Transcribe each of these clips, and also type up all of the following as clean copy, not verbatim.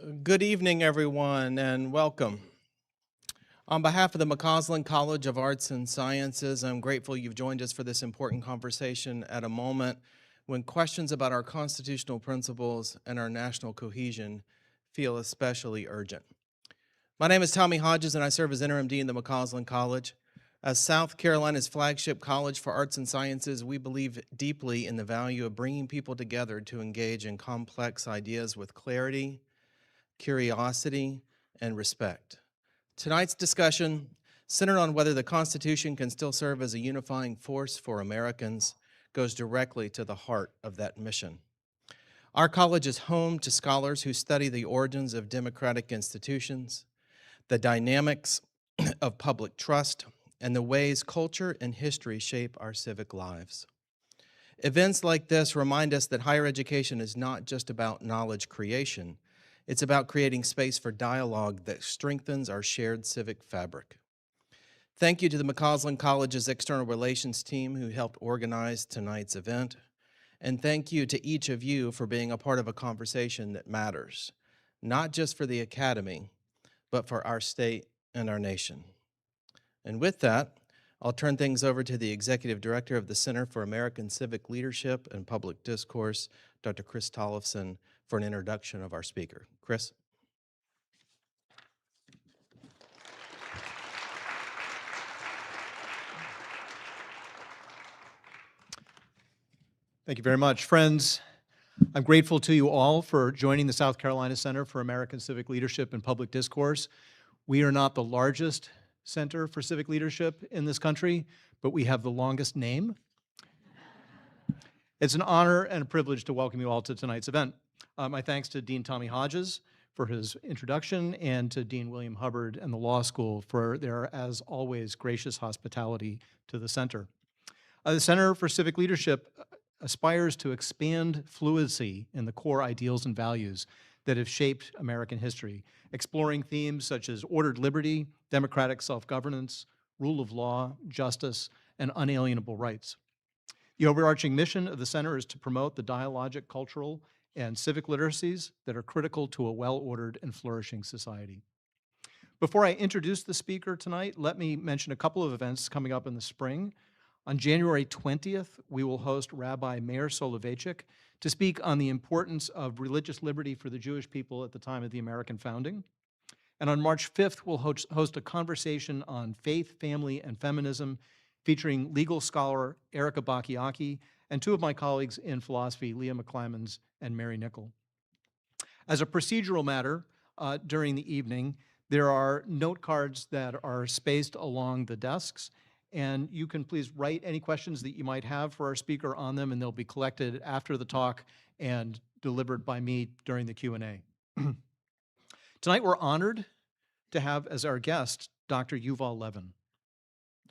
Good evening, everyone, and welcome. On behalf of the McCausland College of Arts and Sciences, I'm grateful you've joined us for this important conversation at a moment when questions about our constitutional principles and our national cohesion feel especially urgent. My name is Tommy Hodges, and I serve as Interim Dean of the McCausland College. As South Carolina's flagship college for arts and sciences, we believe deeply in the value of bringing people together to engage in complex ideas with clarity, curiosity, and respect. Tonight's discussion, centered on whether the Constitution can still serve as a unifying force for Americans, goes directly to the heart of that mission. Our college is home to scholars who study the origins of democratic institutions, the dynamics of public trust, and the ways culture and history shape our civic lives. Events like this remind us that higher education is not just about knowledge creation. It's about creating space for dialogue that strengthens our shared civic fabric. Thank you to the McCausland College's External Relations team who helped organize tonight's event. And thank you to each of you for being a part of a conversation that matters, not just for the Academy, but for our state and our nation. And with that, I'll turn things over to the Executive Director of the Center for American Civic Leadership and Public Discourse, Dr. Chris Tollefson, for an introduction of our speaker. Chris? Thank you very much. Friends, I'm grateful to you all for joining the South Carolina Center for American Civic Leadership and Public Discourse. We are not the largest center for civic leadership in this country, but we have the longest name. It's an honor and a privilege to welcome you all to tonight's event. My thanks to Dean Tommy Hodges for his introduction and to Dean William Hubbard and the Law School for their, as always, gracious hospitality to the center. The Center for Civic Leadership aspires to expand fluency in the core ideals and values that have shaped American history, exploring themes such as ordered liberty, democratic self-governance, rule of law, justice, and unalienable rights. The overarching mission of the center is to promote the dialogic, cultural, and civic literacies that are critical to a well-ordered and flourishing society. Before I introduce the speaker tonight, let me mention a couple of events coming up in the spring. On January 20th, we will host Rabbi Meir Soloveichik to speak on the importance of religious liberty for the Jewish people at the time of the American founding. And on March 5th, we'll host a conversation on faith, family, and feminism featuring legal scholar Erica Bacchiacchi and two of my colleagues in philosophy, Leah McClymans and Mary Nickel. As a procedural matter, during the evening, there are note cards that are spaced along the desks, and you can please write any questions that you might have for our speaker on them, and they'll be collected after the talk and delivered by me during the Q&A. Tonight, we're honored to have as our guest Dr. Yuval Levin.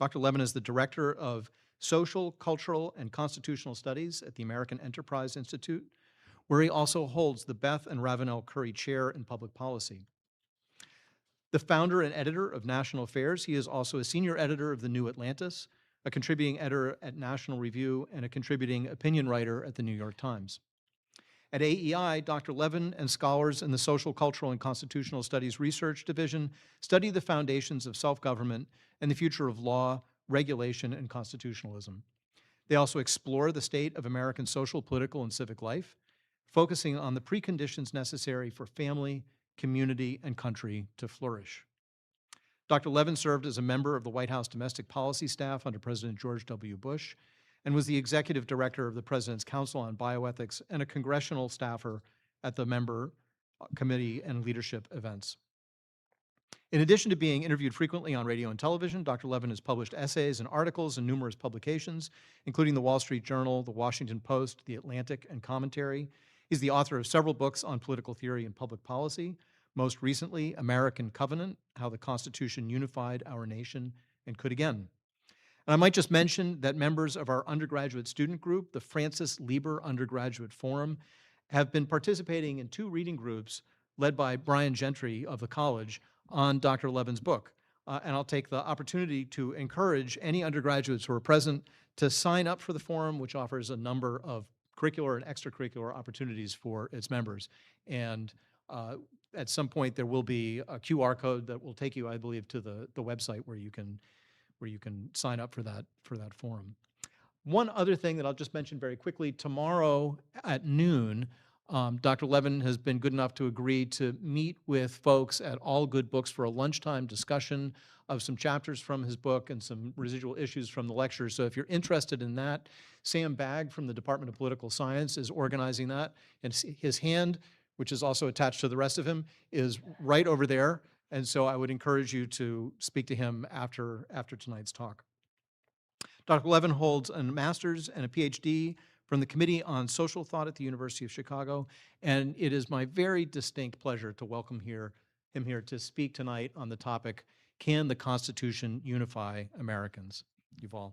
Dr. Levin is the Director of Social, Cultural, and Constitutional Studies at the American Enterprise Institute, where he also holds the Beth and Ravenel Curry Chair in Public Policy. The founder and editor of National Affairs, he is also a senior editor of The New Atlantis, a contributing editor at National Review, and a contributing opinion writer at the New York Times. At AEI, Dr. Levin and scholars in the Social, Cultural, and Constitutional Studies Research Division study the foundations of self-government and the future of law, regulation, and constitutionalism. They also explore the state of American social, political, and civic life, focusing on the preconditions necessary for family, community, and country to flourish. Dr. Levin served as a member of the White House Domestic Policy Staff under President George W. Bush and was the executive director of the President's Council on Bioethics and a congressional staffer at the member committee and leadership events. In addition to being interviewed frequently on radio and television, Dr. Levin has published essays and articles in numerous publications, including the Wall Street Journal, the Washington Post, the Atlantic, and Commentary. He's the author of several books on political theory and public policy, most recently, American Covenant, How the Constitution Unified Our Nation and Could Again. And I might just mention that members of our undergraduate student group, the Francis Lieber Undergraduate Forum, have been participating in two reading groups led by Brian Gentry of the college on Dr. Levin's book. And I'll take the opportunity to encourage any undergraduates who are present to sign up for the forum, which offers a number of curricular and extracurricular opportunities for its members. And at some point there will be a QR code that will take you, I believe, to the website where you can sign up for that forum. One other thing that I'll just mention very quickly, tomorrow at noon, Dr. Levin has been good enough to agree to meet with folks at All Good Books for a lunchtime discussion of some chapters from his book and some residual issues from the lecture. So if you're interested in that, Sam Bagg from the Department of Political Science is organizing that, and his hand, which is also attached to the rest of him, is right over there. And so I would encourage you to speak to him after tonight's talk. Dr. Levin holds a master's and a PhD from the Committee on Social Thought at the University of Chicago, and it is my very distinct pleasure to welcome him here to speak tonight on the topic, Can the Constitution Unify Americans? Yuval.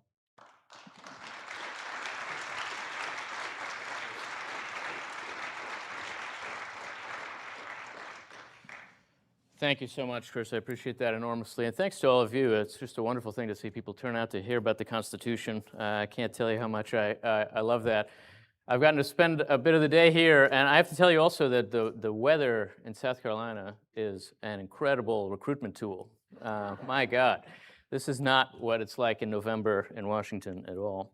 Thank you so much, Chris. I appreciate that enormously. And thanks to all of you. It's just a wonderful thing to see people turn out to hear about the Constitution. I can't tell you how much I love that. I've gotten to spend a bit of the day here, and I have to tell you also that the weather in South Carolina is an incredible recruitment tool. My God, this is not what it's like in November in Washington at all.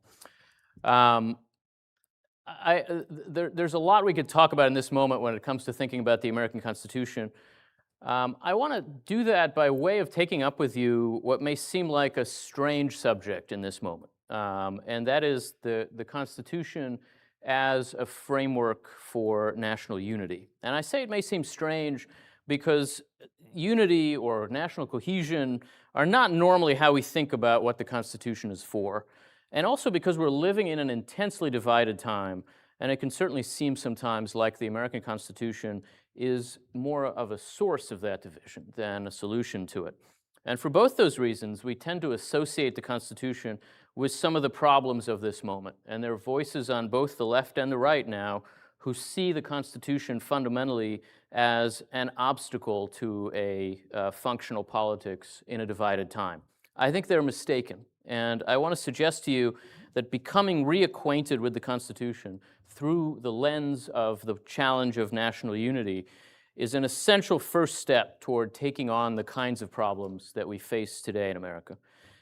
There's a lot we could talk about in this moment when it comes to thinking about the American Constitution. I want to do that by way of taking up with you what may seem like a strange subject in this moment, and that is the Constitution as a framework for national unity. And I say it may seem strange because unity or national cohesion are not normally how we think about what the Constitution is for, and also because we're living in an intensely divided time, and it can certainly seem sometimes like the American Constitution is more of a source of that division than a solution to it. And for both those reasons, we tend to associate the Constitution with some of the problems of this moment. And there are voices on both the left and the right now who see the Constitution fundamentally as an obstacle to a functional politics in a divided time. I think they're mistaken. And I want to suggest to you that becoming reacquainted with the Constitution through the lens of the challenge of national unity is an essential first step toward taking on the kinds of problems that we face today in America.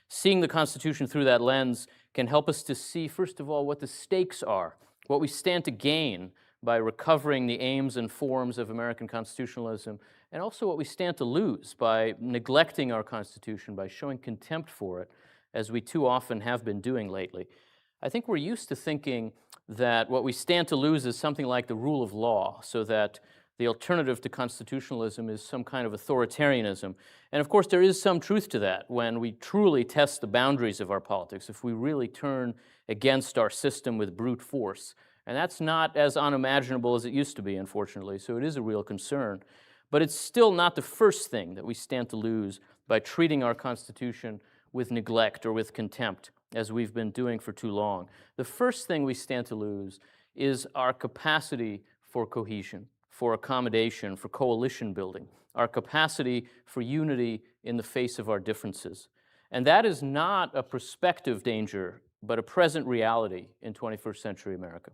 Seeing the Constitution through that lens can help us to see, first of all, what the stakes are, what we stand to gain by recovering the aims and forms of American constitutionalism, and also what we stand to lose by neglecting our Constitution, by showing contempt for it, as we too often have been doing lately. I think we're used to thinking that what we stand to lose is something like the rule of law, so that the alternative to constitutionalism is some kind of authoritarianism. And of course, there is some truth to that when we truly test the boundaries of our politics, if we really turn against our system with brute force. And that's not as unimaginable as it used to be, unfortunately, so it is a real concern. But it's still not the first thing that we stand to lose by treating our Constitution with neglect or with contempt, as we've been doing for too long. The first thing we stand to lose is our capacity for cohesion, for accommodation, for coalition building, our capacity for unity in the face of our differences. And that is not a prospective danger, but a present reality in 21st century America.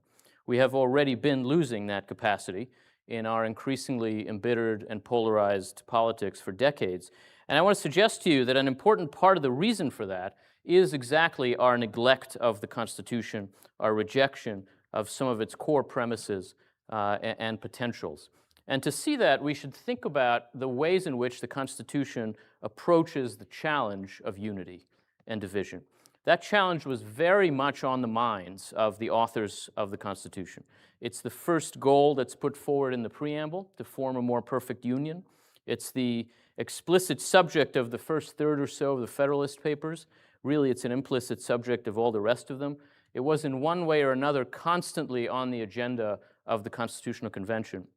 We have already been losing that capacity in our increasingly embittered and polarized politics for decades. And I want to suggest to you that an important part of the reason for that is exactly our neglect of the Constitution, our rejection of some of its core premises and potentials. And to see that, we should think about the ways in which the Constitution approaches the challenge of unity and division. That challenge was very much on the minds of the authors of the Constitution. It's the first goal that's put forward in the preamble, to form a more perfect union. It's the explicit subject of the first third or so of the Federalist Papers. Really, it's an implicit subject of all the rest of them. It was in one way or another constantly on the agenda of the Constitutional Convention.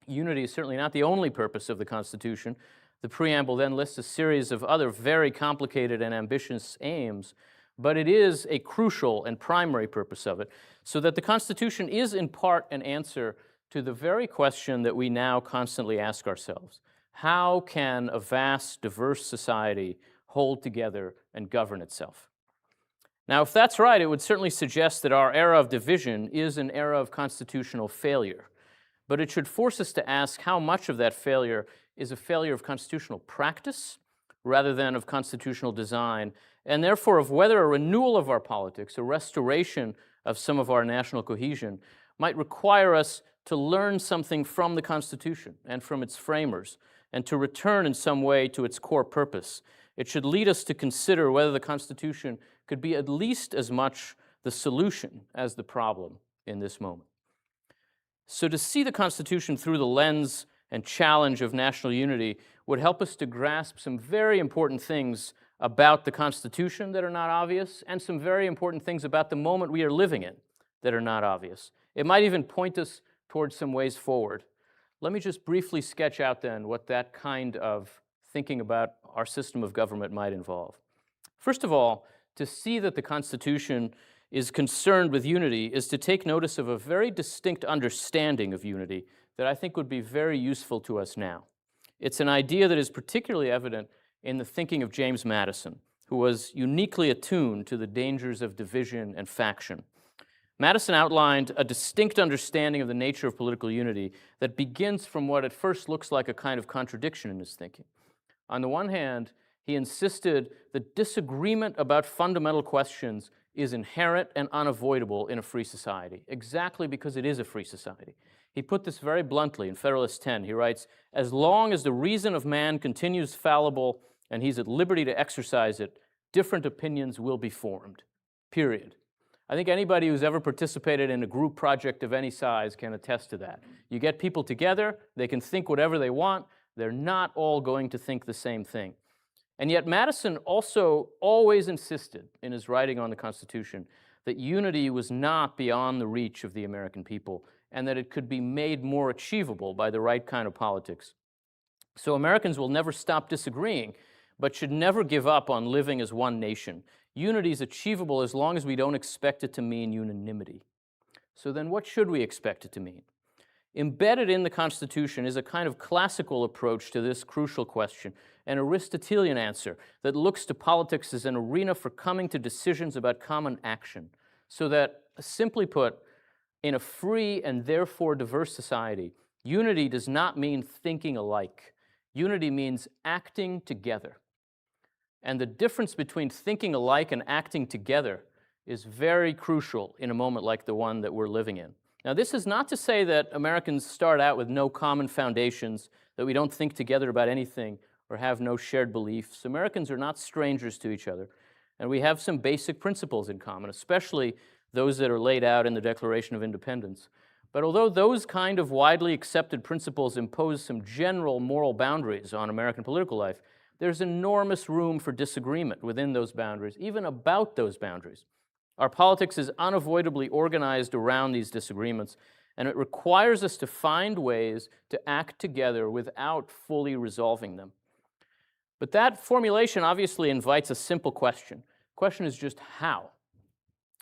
Unity is certainly not the only purpose of the Constitution. The preamble then lists a series of other very complicated and ambitious aims, but it is a crucial and primary purpose of it, so that the Constitution is in part an answer to the very question that we now constantly ask ourselves. How can a vast, diverse society hold together and govern itself? Now, if that's right, it would certainly suggest that our era of division is an era of constitutional failure. but it should force us to ask how much of that failure is a failure of constitutional practice rather than of constitutional design, and therefore of whether a renewal of our politics, a restoration of some of our national cohesion, might require us to learn something from the Constitution and from its framers, and to return in some way to its core purpose. It should lead us to consider whether the Constitution could be at least as much the solution as the problem in this moment. So to see the Constitution through the lens and challenge of national unity would help us to grasp some very important things about the Constitution that are not obvious, and some very important things about the moment we are living in that are not obvious. It might even point us towards some ways forward. Let me just briefly sketch out then what that kind of thinking about our system of government might involve. First of all, to see that the Constitution is concerned with unity is to take notice of a very distinct understanding of unity that I think would be very useful to us now. It's an idea that is particularly evident in the thinking of James Madison, who was uniquely attuned to the dangers of division and faction. Madison outlined a distinct understanding of the nature of political unity that begins from what at first looks like a kind of contradiction in his thinking. On the one hand, he insisted that disagreement about fundamental questions is inherent and unavoidable in a free society, exactly because it is a free society. He put this very bluntly in Federalist 10. He writes, "As long as the reason of man continues fallible and he's at liberty to exercise it, different opinions will be formed, period." I think anybody who's ever participated in a group project of any size can attest to that. You get people together, they can think whatever they want, they're not all going to think the same thing. And yet Madison also always insisted in his writing on the Constitution that unity was not beyond the reach of the American people, and that it could be made more achievable by the right kind of politics. So Americans will never stop disagreeing, but should never give up on living as one nation. Unity is achievable as long as we don't expect it to mean unanimity. So then what should we expect it to mean? Embedded in the Constitution is a kind of classical approach to this crucial question, an Aristotelian answer that looks to politics as an arena for coming to decisions about common action, so that, simply put, in a free and therefore diverse society, unity does not mean thinking alike. Unity means acting together. And the difference between thinking alike and acting together is very crucial in a moment like the one that we're living in. Now, this is not to say that Americans start out with no common foundations, that we don't think together about anything or have no shared beliefs. Americans are not strangers to each other, and we have some basic principles in common, especially those that are laid out in the Declaration of Independence. But although those kind of widely accepted principles impose some general moral boundaries on American political life, there's enormous room for disagreement within those boundaries, even about those boundaries. Our politics is unavoidably organized around these disagreements, and it requires us to find ways to act together without fully resolving them. But that formulation obviously invites a simple question. The question is just how?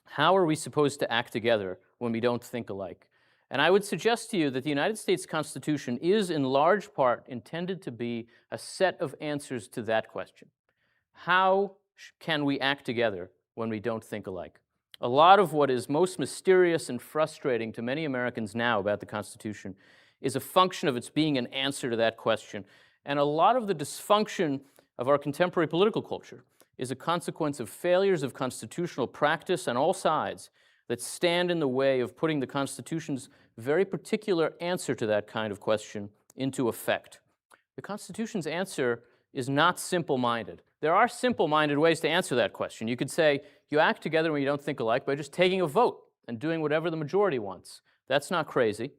How are we supposed to act together when we don't think alike? And I would suggest to you that the United States Constitution is in large part intended to be a set of answers to that question. How can we act together when we don't think alike? A lot of what is most mysterious and frustrating to many Americans now about the Constitution is a function of its being an answer to that question. And a lot of the dysfunction of our contemporary political culture is a consequence of failures of constitutional practice on all sides that stand in the way of putting the Constitution's very particular answer to that kind of question into effect. The Constitution's answer is not simple-minded. There are simple-minded ways to answer that question. You could say you act together when you don't think alike by just taking a vote and doing whatever the majority wants. That's not crazy.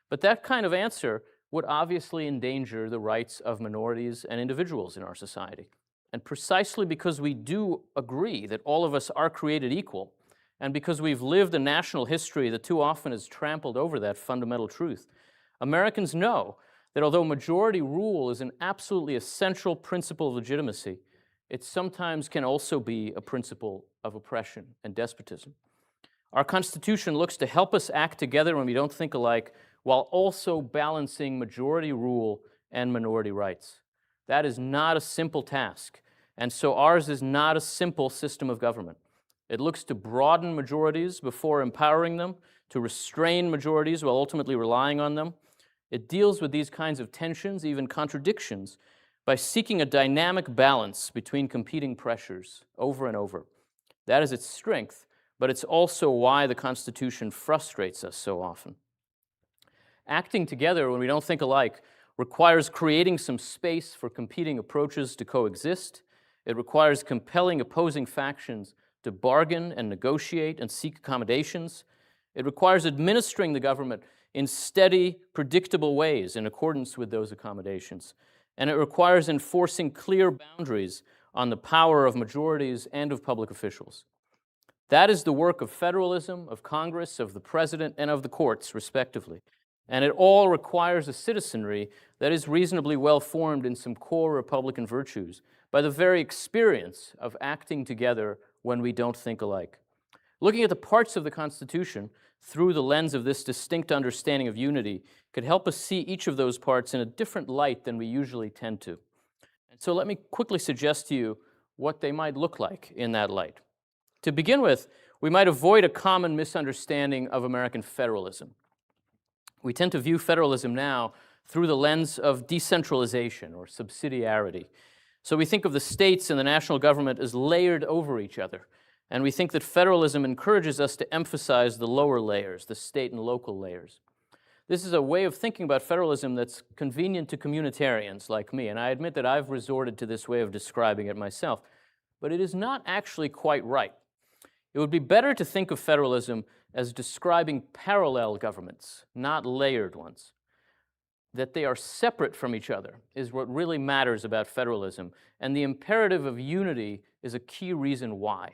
But that kind of answer would obviously endanger the rights of minorities and individuals in our society. And precisely because we do agree that all of us are created equal, and because we've lived a national history that too often has trampled over that fundamental truth, Americans know that although majority rule is an absolutely essential principle of legitimacy, it sometimes can also be a principle of oppression and despotism. Our Constitution looks to help us act together when we don't think alike, while also balancing majority rule and minority rights. That is not a simple task, and so ours is not a simple system of government. It looks to broaden majorities before empowering them, to restrain majorities while ultimately relying on them, It deals with these kinds of tensions, even contradictions, by seeking a dynamic balance between competing pressures over and over. That is its strength, but it's also why the Constitution frustrates us so often. Acting together when we don't think alike requires creating some space for competing approaches to coexist. It requires compelling opposing factions to bargain and negotiate and seek accommodations. It requires administering the government in steady, predictable ways in accordance with those accommodations. And it requires enforcing clear boundaries on the power of majorities and of public officials. That is the work of federalism, of Congress, of the president, and of the courts, respectively. And it all requires a citizenry that is reasonably well formed in some core Republican virtues by the very experience of acting together when we don't think alike. Looking at the parts of the Constitution through the lens of this distinct understanding of unity could help us see each of those parts in a different light than we usually tend to. And so let me quickly suggest to you what they might look like in that light. To begin with, we might avoid a common misunderstanding of American federalism. We tend to view federalism now through the lens of decentralization or subsidiarity. So we think of the states and the national government as layered over each other. And we think that federalism encourages us to emphasize the lower layers, the state and local layers. This is a way of thinking about federalism that's convenient to communitarians like me, and I admit that I've resorted to this way of describing it myself. But it is not actually quite right. It would be better to think of federalism as describing parallel governments, not layered ones. That they are separate from each other is what really matters about federalism, and the imperative of unity is a key reason why.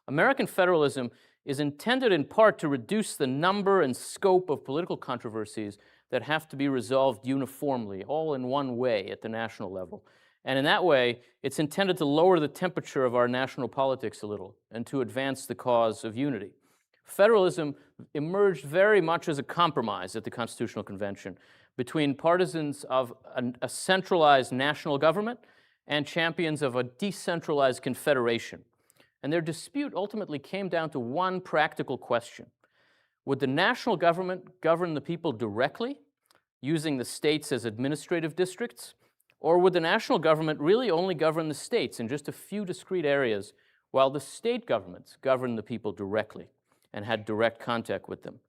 American federalism is intended in part to reduce the number and scope of political controversies that have to be resolved uniformly, all in one way at the national level. And in that way, it's intended to lower the temperature of our national politics a little and to advance the cause of unity. Federalism emerged very much as a compromise at the Constitutional Convention between partisans of a centralized national government and champions of a decentralized confederation. And their dispute ultimately came down to one practical question. Would the national government govern the people directly, using the states as administrative districts? Or would the national government really only govern the states in just a few discrete areas, while the state governments governed the people directly and had direct contact with them?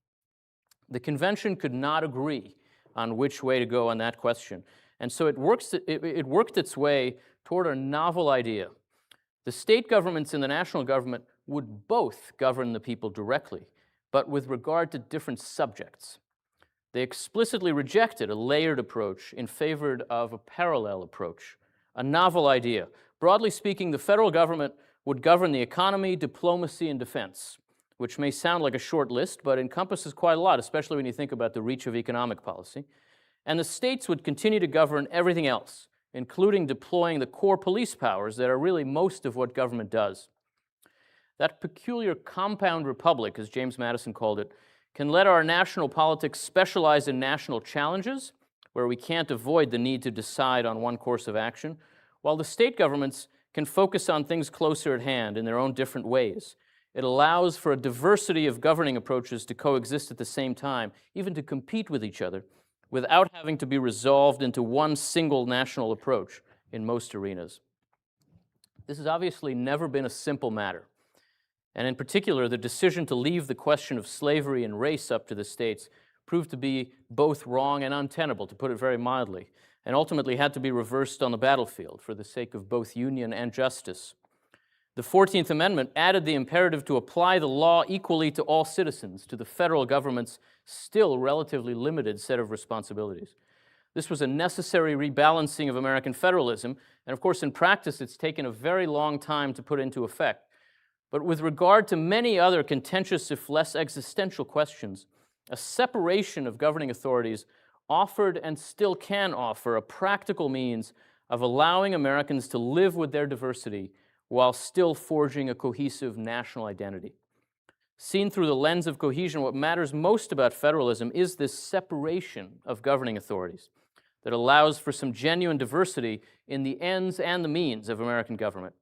The convention could not agree on which way to go on that question. And so it worked its way toward a novel idea. The state governments and the national government would both govern the people directly, but with regard to different subjects. They explicitly rejected a layered approach in favor of a parallel approach, a novel idea. Broadly speaking, the federal government would govern the economy, diplomacy, and defense, which may sound like a short list, but encompasses quite a lot, especially when you think about the reach of economic policy. And the states would continue to govern everything else, including deploying the core police powers that are really most of what government does. That peculiar compound republic, as James Madison called it, can let our national politics specialize in national challenges, where we can't avoid the need to decide on one course of action, while the state governments can focus on things closer at hand in their own different ways. It allows for a diversity of governing approaches to coexist at the same time, even to compete with each other, without having to be resolved into one single national approach in most arenas. This has obviously never been a simple matter. And in particular, the decision to leave the question of slavery and race up to the states proved to be both wrong and untenable, to put it very mildly, and ultimately had to be reversed on the battlefield for the sake of both union and justice. The 14th Amendment added the imperative to apply the law equally to all citizens, to the federal government's still relatively limited set of responsibilities. This was a necessary rebalancing of American federalism, and of course in practice it's taken a very long time to put into effect. But with regard to many other contentious, if less existential questions, a separation of governing authorities offered and still can offer a practical means of allowing Americans to live with their diversity while still forging a cohesive national identity. Seen through the lens of cohesion, what matters most about federalism is this separation of governing authorities that allows for some genuine diversity in the ends and the means of American government.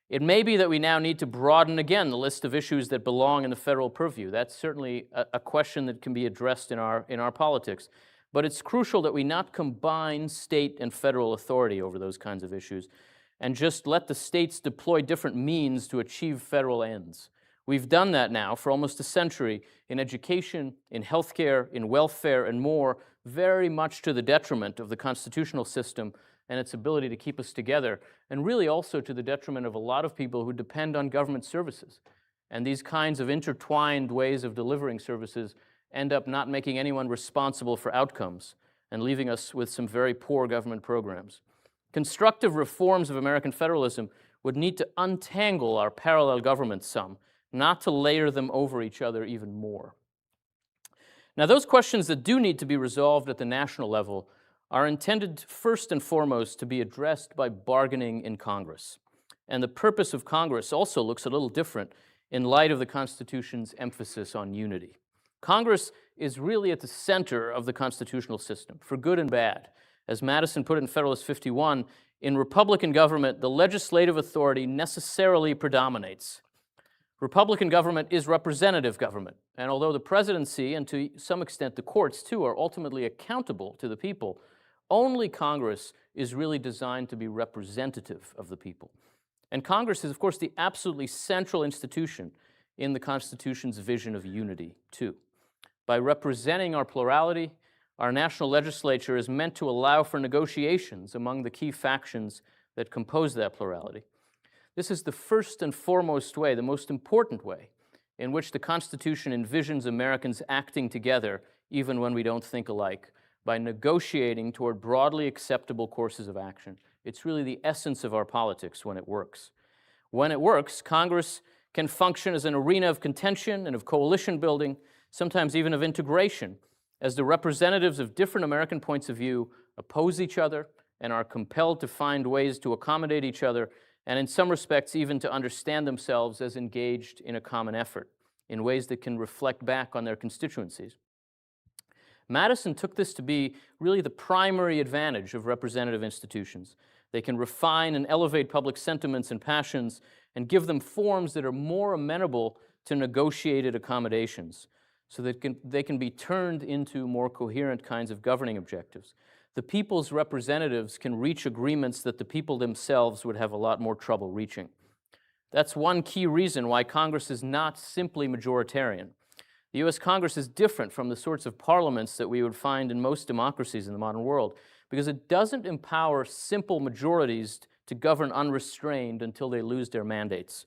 It may be that we now need to broaden again the list of issues that belong in the federal purview. That's certainly a question that can be addressed in our politics. But it's crucial that we not combine state and federal authority over those kinds of issues and just let the states deploy different means to achieve federal ends. We've done that now for almost a century in education, in healthcare, in welfare, and more, very much to the detriment of the constitutional system and its ability to keep us together, and really also to the detriment of a lot of people who depend on government services. And these kinds of intertwined ways of delivering services end up not making anyone responsible for outcomes and leaving us with some very poor government programs. Constructive reforms of American federalism would need to untangle our parallel governments some, not to layer them over each other even more. Now, those questions that do need to be resolved at the national level are intended first and foremost to be addressed by bargaining in Congress. And the purpose of Congress also looks a little different in light of the Constitution's emphasis on unity. Congress is really at the center of the constitutional system, for good and bad. As Madison put it in Federalist 51, in Republican government, the legislative authority necessarily predominates. Republican government is representative government, and although the presidency, and to some extent the courts too, are ultimately accountable to the people, only Congress is really designed to be representative of the people. And Congress is, of course, the absolutely central institution in the Constitution's vision of unity, too. By representing our plurality, our national legislature is meant to allow for negotiations among the key factions that compose that plurality. This is the first and foremost way, the most important way, in which the Constitution envisions Americans acting together, even when we don't think alike, by negotiating toward broadly acceptable courses of action. It's really the essence of our politics when it works. When it works, Congress can function as an arena of contention and of coalition building, sometimes even of integration, as the representatives of different American points of view oppose each other and are compelled to find ways to accommodate each other, and in some respects even to understand themselves as engaged in a common effort in ways that can reflect back on their constituencies. Madison took this to be really the primary advantage of representative institutions. They can refine and elevate public sentiments and passions and give them forms that are more amenable to negotiated accommodations so that they can be turned into more coherent kinds of governing objectives. The people's representatives can reach agreements that the people themselves would have a lot more trouble reaching. That's one key reason why Congress is not simply majoritarian. The U.S. Congress is different from the sorts of parliaments that we would find in most democracies in the modern world because it doesn't empower simple majorities to govern unrestrained until they lose their mandates.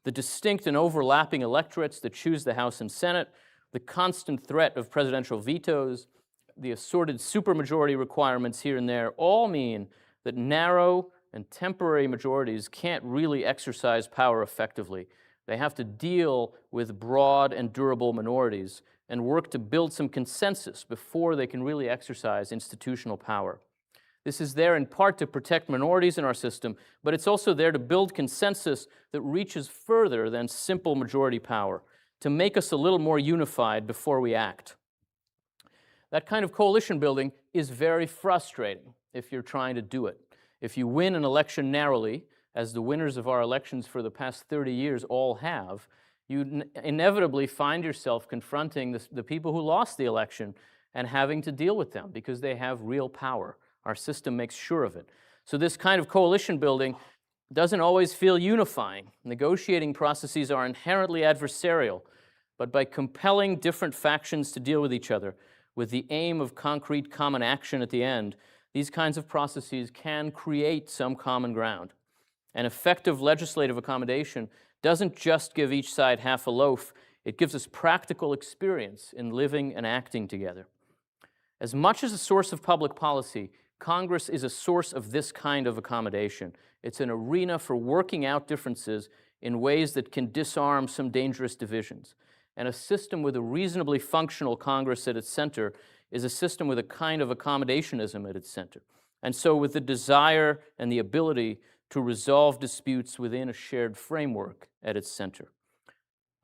The distinct and overlapping electorates that choose the House and Senate, the constant threat of presidential vetoes, the assorted supermajority requirements here and there all mean that narrow and temporary majorities can't really exercise power effectively. They have to deal with broad and durable minorities and work to build some consensus before they can really exercise institutional power. This is there in part to protect minorities in our system, but it's also there to build consensus that reaches further than simple majority power, to make us a little more unified before we act. That kind of coalition building is very frustrating if you're trying to do it. If you win an election narrowly, as the winners of our elections for the past 30 years all have, you inevitably find yourself confronting the people who lost the election and having to deal with them because they have real power. Our system makes sure of it. So this kind of coalition building doesn't always feel unifying. Negotiating processes are inherently adversarial, but by compelling different factions to deal with each other, with the aim of concrete common action at the end, these kinds of processes can create some common ground. An effective legislative accommodation doesn't just give each side half a loaf, it gives us practical experience in living and acting together. As much as a source of public policy, Congress is a source of this kind of accommodation. It's an arena for working out differences in ways that can disarm some dangerous divisions. And a system with a reasonably functional Congress at its center is a system with a kind of accommodationism at its center. And so with the desire and the ability to resolve disputes within a shared framework at its center.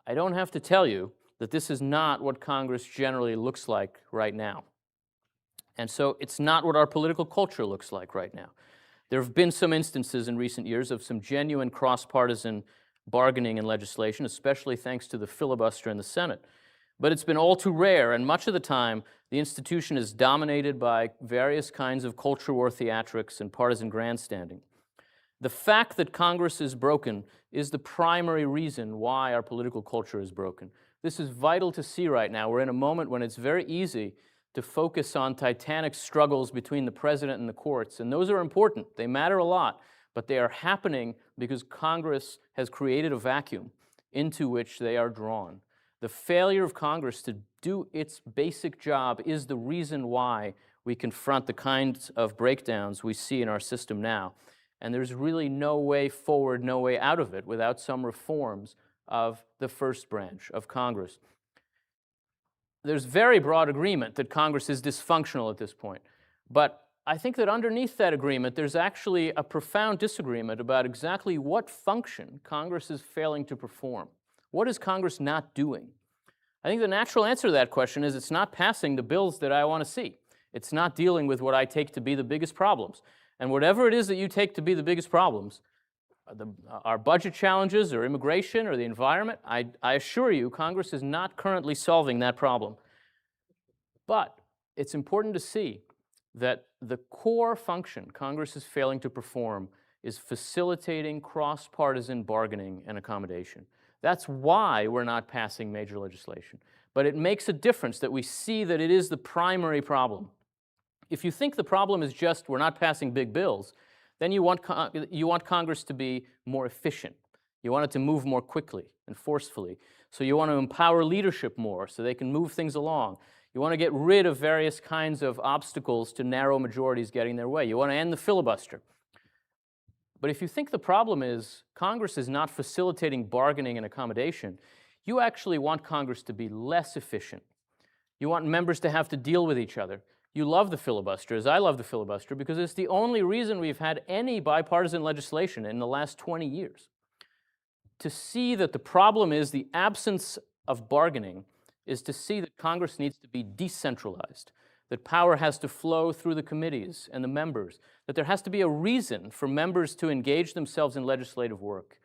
I don't have to tell you that this is not what Congress generally looks like right now. And so it's not what our political culture looks like right now. There have been some instances in recent years of some genuine cross-partisan bargaining in legislation, especially thanks to the filibuster in the Senate. But it's been all too rare, and much of the time, the institution is dominated by various kinds of culture war theatrics and partisan grandstanding. The fact that Congress is broken is the primary reason why our political culture is broken. This is vital to see right now. We're in a moment when it's very easy to focus on titanic struggles between the president and the courts, and those are important. They matter a lot, but they are happening because Congress has created a vacuum into which they are drawn. The failure of Congress to do its basic job is the reason why we confront the kinds of breakdowns we see in our system now. And there's really no way forward, no way out of it without some reforms of the first branch of Congress. There's very broad agreement that Congress is dysfunctional at this point. But I think that underneath that agreement, there's actually a profound disagreement about exactly what function Congress is failing to perform. What is Congress not doing? I think the natural answer to that question is it's not passing the bills that I want to see. It's not dealing with what I take to be the biggest problems. And whatever it is that you take to be the biggest problems, our budget challenges or immigration or the environment, I assure you Congress is not currently solving that problem. But it's important to see that the core function Congress is failing to perform is facilitating cross-partisan bargaining and accommodation. That's why we're not passing major legislation. But it makes a difference that we see that it is the primary problem. If you think the problem is just we're not passing big bills, then you want Congress to be more efficient. You want it to move more quickly and forcefully. So you want to empower leadership more so they can move things along. You want to get rid of various kinds of obstacles to narrow majorities getting their way. You want to end the filibuster. But if you think the problem is Congress is not facilitating bargaining and accommodation, you actually want Congress to be less efficient. You want members to have to deal with each other. You love the filibuster, as I love the filibuster, because it's the only reason we've had any bipartisan legislation in the last 20 years. To see that the problem is the absence of bargaining is to see that Congress needs to be decentralized, that power has to flow through the committees and the members, that there has to be a reason for members to engage themselves in legislative work.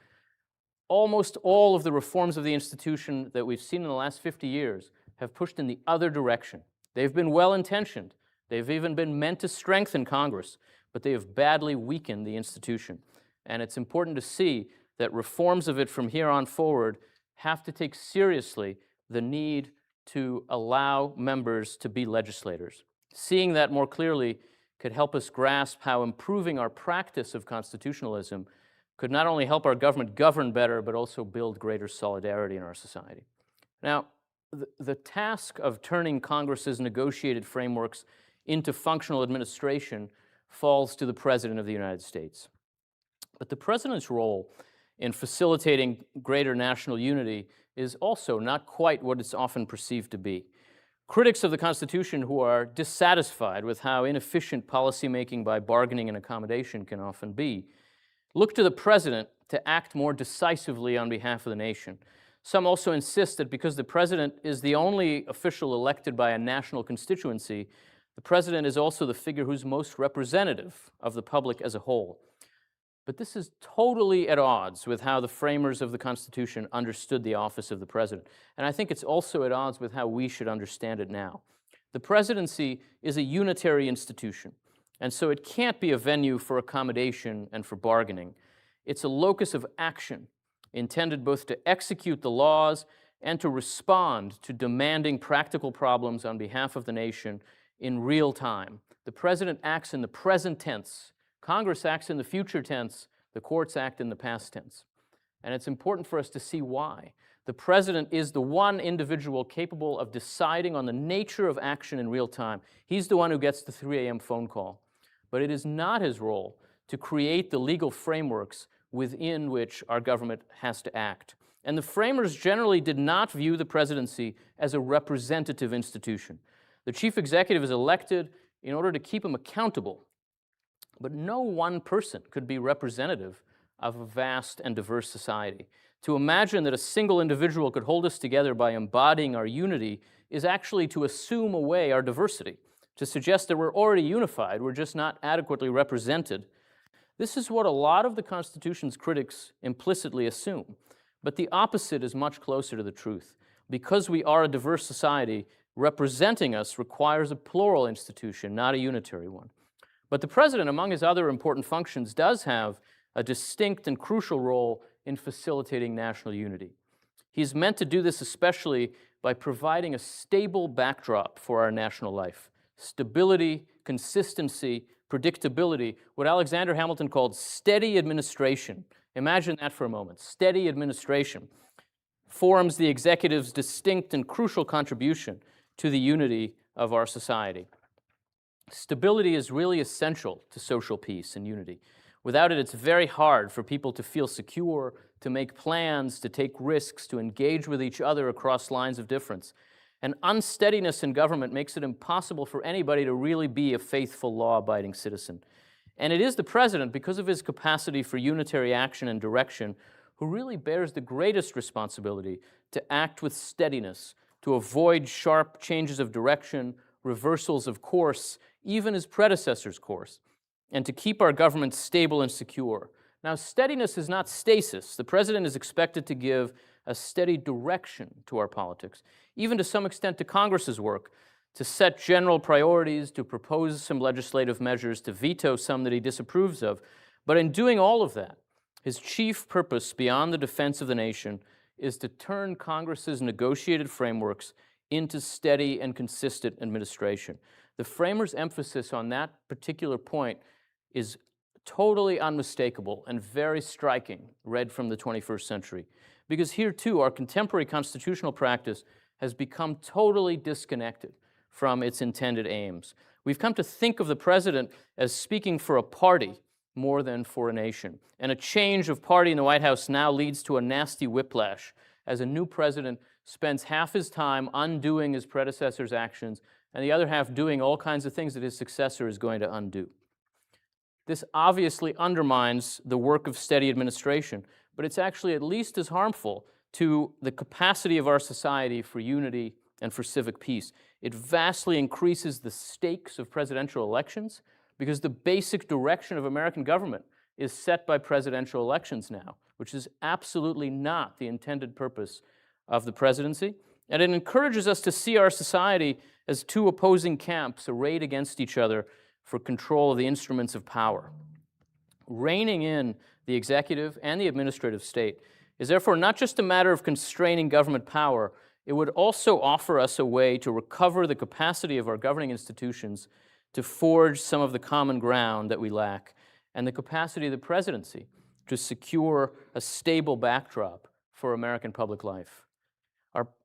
Almost all of the reforms of the institution that we've seen in the last 50 years have pushed in the other direction. They've been well-intentioned. They've even been meant to strengthen Congress, but they have badly weakened the institution. And it's important to see that reforms of it from here on forward have to take seriously the need to allow members to be legislators. Seeing that more clearly could help us grasp how improving our practice of constitutionalism could not only help our government govern better, but also build greater solidarity in our society. Now, the task of turning Congress's negotiated frameworks into functional administration falls to the President of the United States. But the President's role in facilitating greater national unity is also not quite what it's often perceived to be. Critics of the Constitution who are dissatisfied with how inefficient policymaking by bargaining and accommodation can often be look to the President to act more decisively on behalf of the nation. Some also insist that because the President is the only official elected by a national constituency, the President is also the figure who's most representative of the public as a whole. But this is totally at odds with how the framers of the Constitution understood the office of the President. And I think it's also at odds with how we should understand it now. The presidency is a unitary institution, and so it can't be a venue for accommodation and for bargaining. It's a locus of action, intended both to execute the laws and to respond to demanding practical problems on behalf of the nation in real time. The President acts in the present tense. Congress acts in the future tense. The courts act in the past tense. And it's important for us to see why. The President is the one individual capable of deciding on the nature of action in real time. He's the one who gets the 3 a.m. phone call. But it is not his role to create the legal frameworks within which our government has to act. And the framers generally did not view the presidency as a representative institution. The chief executive is elected in order to keep him accountable. But no one person could be representative of a vast and diverse society. To imagine that a single individual could hold us together by embodying our unity is actually to assume away our diversity, to suggest that we're already unified, we're just not adequately represented. This is what a lot of the Constitution's critics implicitly assume, but the opposite is much closer to the truth. Because we are a diverse society, representing us requires a plural institution, not a unitary one. But the president, among his other important functions, does have a distinct and crucial role in facilitating national unity. He's meant to do this especially by providing a stable backdrop for our national life. Stability, consistency, predictability, what Alexander Hamilton called steady administration. Imagine that for a moment. Steady administration forms the executive's distinct and crucial contribution to the unity of our society. Stability is really essential to social peace and unity. Without it, it's very hard for people to feel secure, to make plans, to take risks, to engage with each other across lines of difference. And unsteadiness in government makes it impossible for anybody to really be a faithful, law-abiding citizen. And it is the president, because of his capacity for unitary action and direction, who really bears the greatest responsibility to act with steadiness, to avoid sharp changes of direction, reversals of course, even his predecessor's course, and to keep our government stable and secure. Now, steadiness is not stasis. The president is expected to give a steady direction to our politics, even to some extent to Congress's work, to set general priorities, to propose some legislative measures, to veto some that he disapproves of. But in doing all of that, his chief purpose beyond the defense of the nation is to turn Congress's negotiated frameworks into steady and consistent administration. The framers' emphasis on that particular point is totally unmistakable and very striking, read from the 21st century. Because here, too, our contemporary constitutional practice has become totally disconnected from its intended aims. We've come to think of the president as speaking for a party more than for a nation. And a change of party in the White House now leads to a nasty whiplash, as a new president spends half his time undoing his predecessor's actions and the other half doing all kinds of things that his successor is going to undo. This obviously undermines the work of steady administration, but it's actually at least as harmful to the capacity of our society for unity and for civic peace. It vastly increases the stakes of presidential elections because the basic direction of American government is set by presidential elections now, which is absolutely not the intended purpose of the presidency. And it encourages us to see our society as two opposing camps arrayed against each other for control of the instruments of power. Reining in the executive and the administrative state is therefore not just a matter of constraining government power, it would also offer us a way to recover the capacity of our governing institutions to forge some of the common ground that we lack, and the capacity of the presidency to secure a stable backdrop for American public life.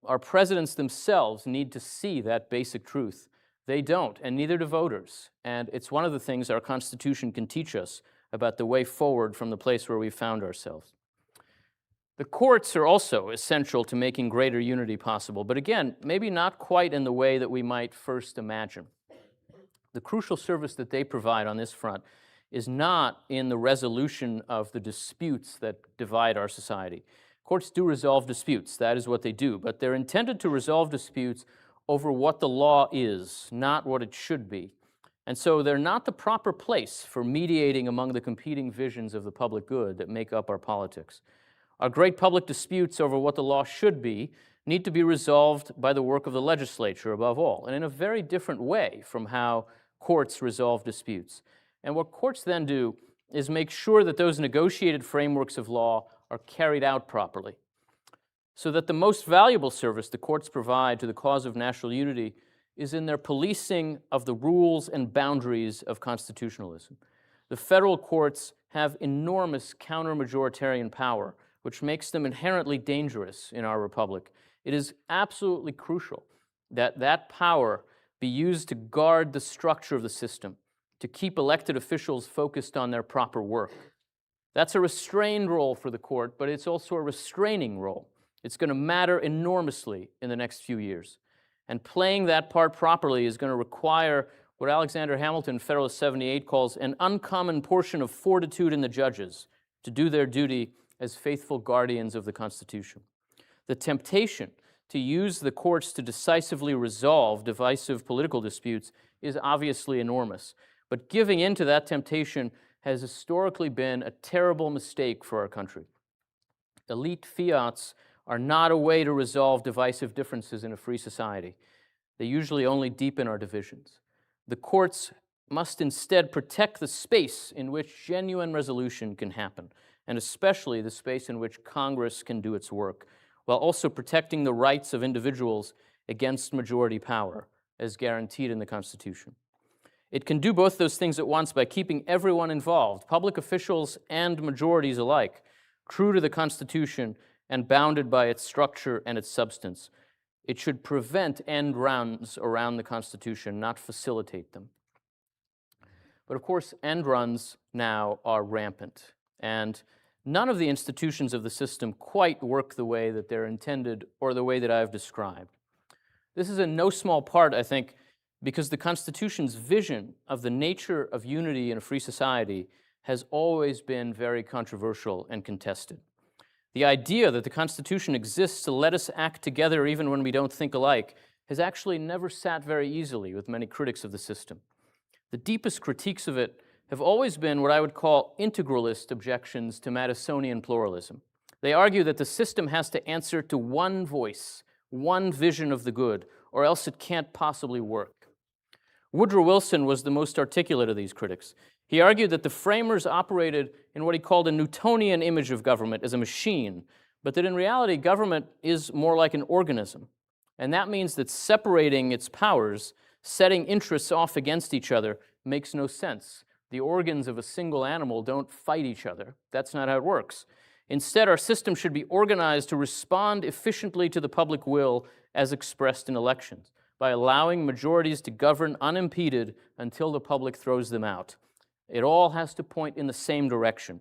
Our presidents themselves need to see that basic truth. They don't, and neither do voters. And it's one of the things our Constitution can teach us about the way forward from the place where we found ourselves. The courts are also essential to making greater unity possible, but again, maybe not quite in the way that we might first imagine. The crucial service that they provide on this front is not in the resolution of the disputes that divide our society. Courts do resolve disputes, that is what they do, but they're intended to resolve disputes over what the law is, not what it should be. And so they're not the proper place for mediating among the competing visions of the public good that make up our politics. Our great public disputes over what the law should be need to be resolved by the work of the legislature above all, and in a very different way from how courts resolve disputes. And what courts then do is make sure that those negotiated frameworks of law are carried out properly, so that the most valuable service the courts provide to the cause of national unity is in their policing of the rules and boundaries of constitutionalism. The federal courts have enormous counter-majoritarian power, which makes them inherently dangerous in our republic. It is absolutely crucial that that power be used to guard the structure of the system, to keep elected officials focused on their proper work. That's a restrained role for the court, but it's also a restraining role. It's going to matter enormously in the next few years. And playing that part properly is going to require what Alexander Hamilton, Federalist 78, calls an uncommon portion of fortitude in the judges to do their duty as faithful guardians of the Constitution. The temptation to use the courts to decisively resolve divisive political disputes is obviously enormous. But giving in to that temptation has historically been a terrible mistake for our country. Elite fiats are not a way to resolve divisive differences in a free society. They usually only deepen our divisions. The courts must instead protect the space in which genuine resolution can happen, and especially the space in which Congress can do its work, while also protecting the rights of individuals against majority power, as guaranteed in the Constitution. It can do both those things at once by keeping everyone involved, public officials and majorities alike, true to the Constitution and bounded by its structure and its substance. It should prevent end runs around the Constitution, not facilitate them. But of course, end runs now are rampant, and none of the institutions of the system quite work the way that they're intended or the way that I've described. This is in no small part, I think, because the Constitution's vision of the nature of unity in a free society has always been very controversial and contested. The idea that the Constitution exists to let us act together even when we don't think alike has actually never sat very easily with many critics of the system. The deepest critiques of it have always been what I would call integralist objections to Madisonian pluralism. They argue that the system has to answer to one voice, one vision of the good, or else it can't possibly work. Woodrow Wilson was the most articulate of these critics. He argued that the framers operated in what he called a Newtonian image of government as a machine, but that in reality, government is more like an organism. And that means that separating its powers, setting interests off against each other, makes no sense. The organs of a single animal don't fight each other. That's not how it works. Instead, our system should be organized to respond efficiently to the public will as expressed in elections, by allowing majorities to govern unimpeded until the public throws them out. It all has to point in the same direction.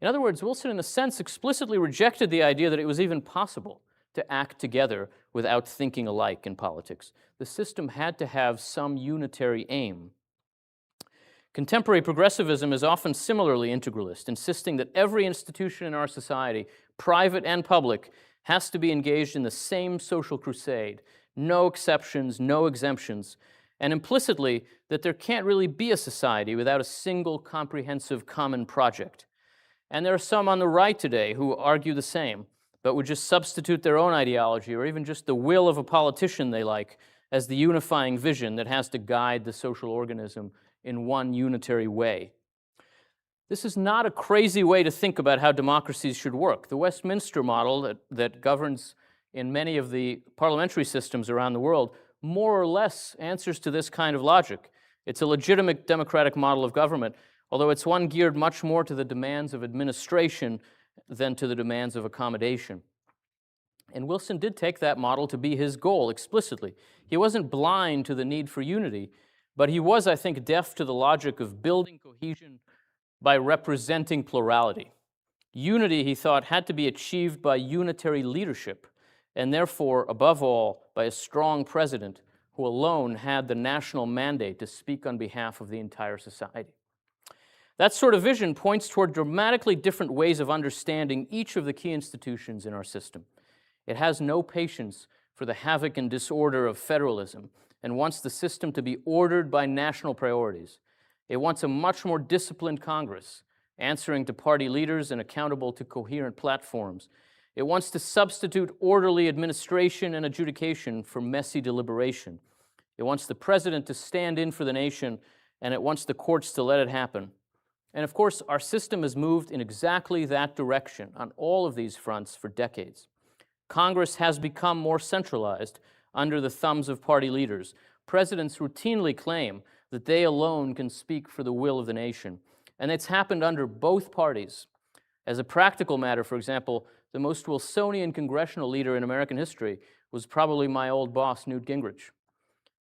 In other words, Wilson, in a sense, explicitly rejected the idea that it was even possible to act together without thinking alike in politics. The system had to have some unitary aim. Contemporary progressivism is often similarly integralist, insisting that every institution in our society, private and public, has to be engaged in the same social crusade, no exceptions, no exemptions, and implicitly that there can't really be a society without a single comprehensive common project. And there are some on the right today who argue the same, but would just substitute their own ideology or even just the will of a politician they like as the unifying vision that has to guide the social organism in one unitary way. This is not a crazy way to think about how democracies should work. The Westminster model that governs in many of the parliamentary systems around the world more or less answers to this kind of logic. It's a legitimate democratic model of government, although it's one geared much more to the demands of administration than to the demands of accommodation. And Wilson did take that model to be his goal explicitly. He wasn't blind to the need for unity, but he was, I think, deaf to the logic of building cohesion by representing plurality. Unity, he thought, had to be achieved by unitary leadership, and therefore, above all, by a strong president who alone had the national mandate to speak on behalf of the entire society. That sort of vision points toward dramatically different ways of understanding each of the key institutions in our system. It has no patience for the havoc and disorder of federalism and wants the system to be ordered by national priorities. It wants a much more disciplined Congress, answering to party leaders and accountable to coherent platforms. It wants to substitute orderly administration and adjudication for messy deliberation. It wants the president to stand in for the nation, and it wants the courts to let it happen. And of course, our system has moved in exactly that direction on all of these fronts for decades. Congress has become more centralized under the thumbs of party leaders. Presidents routinely claim that they alone can speak for the will of the nation. And it's happened under both parties. As a practical matter, for example, the most Wilsonian congressional leader in American history was probably my old boss, Newt Gingrich.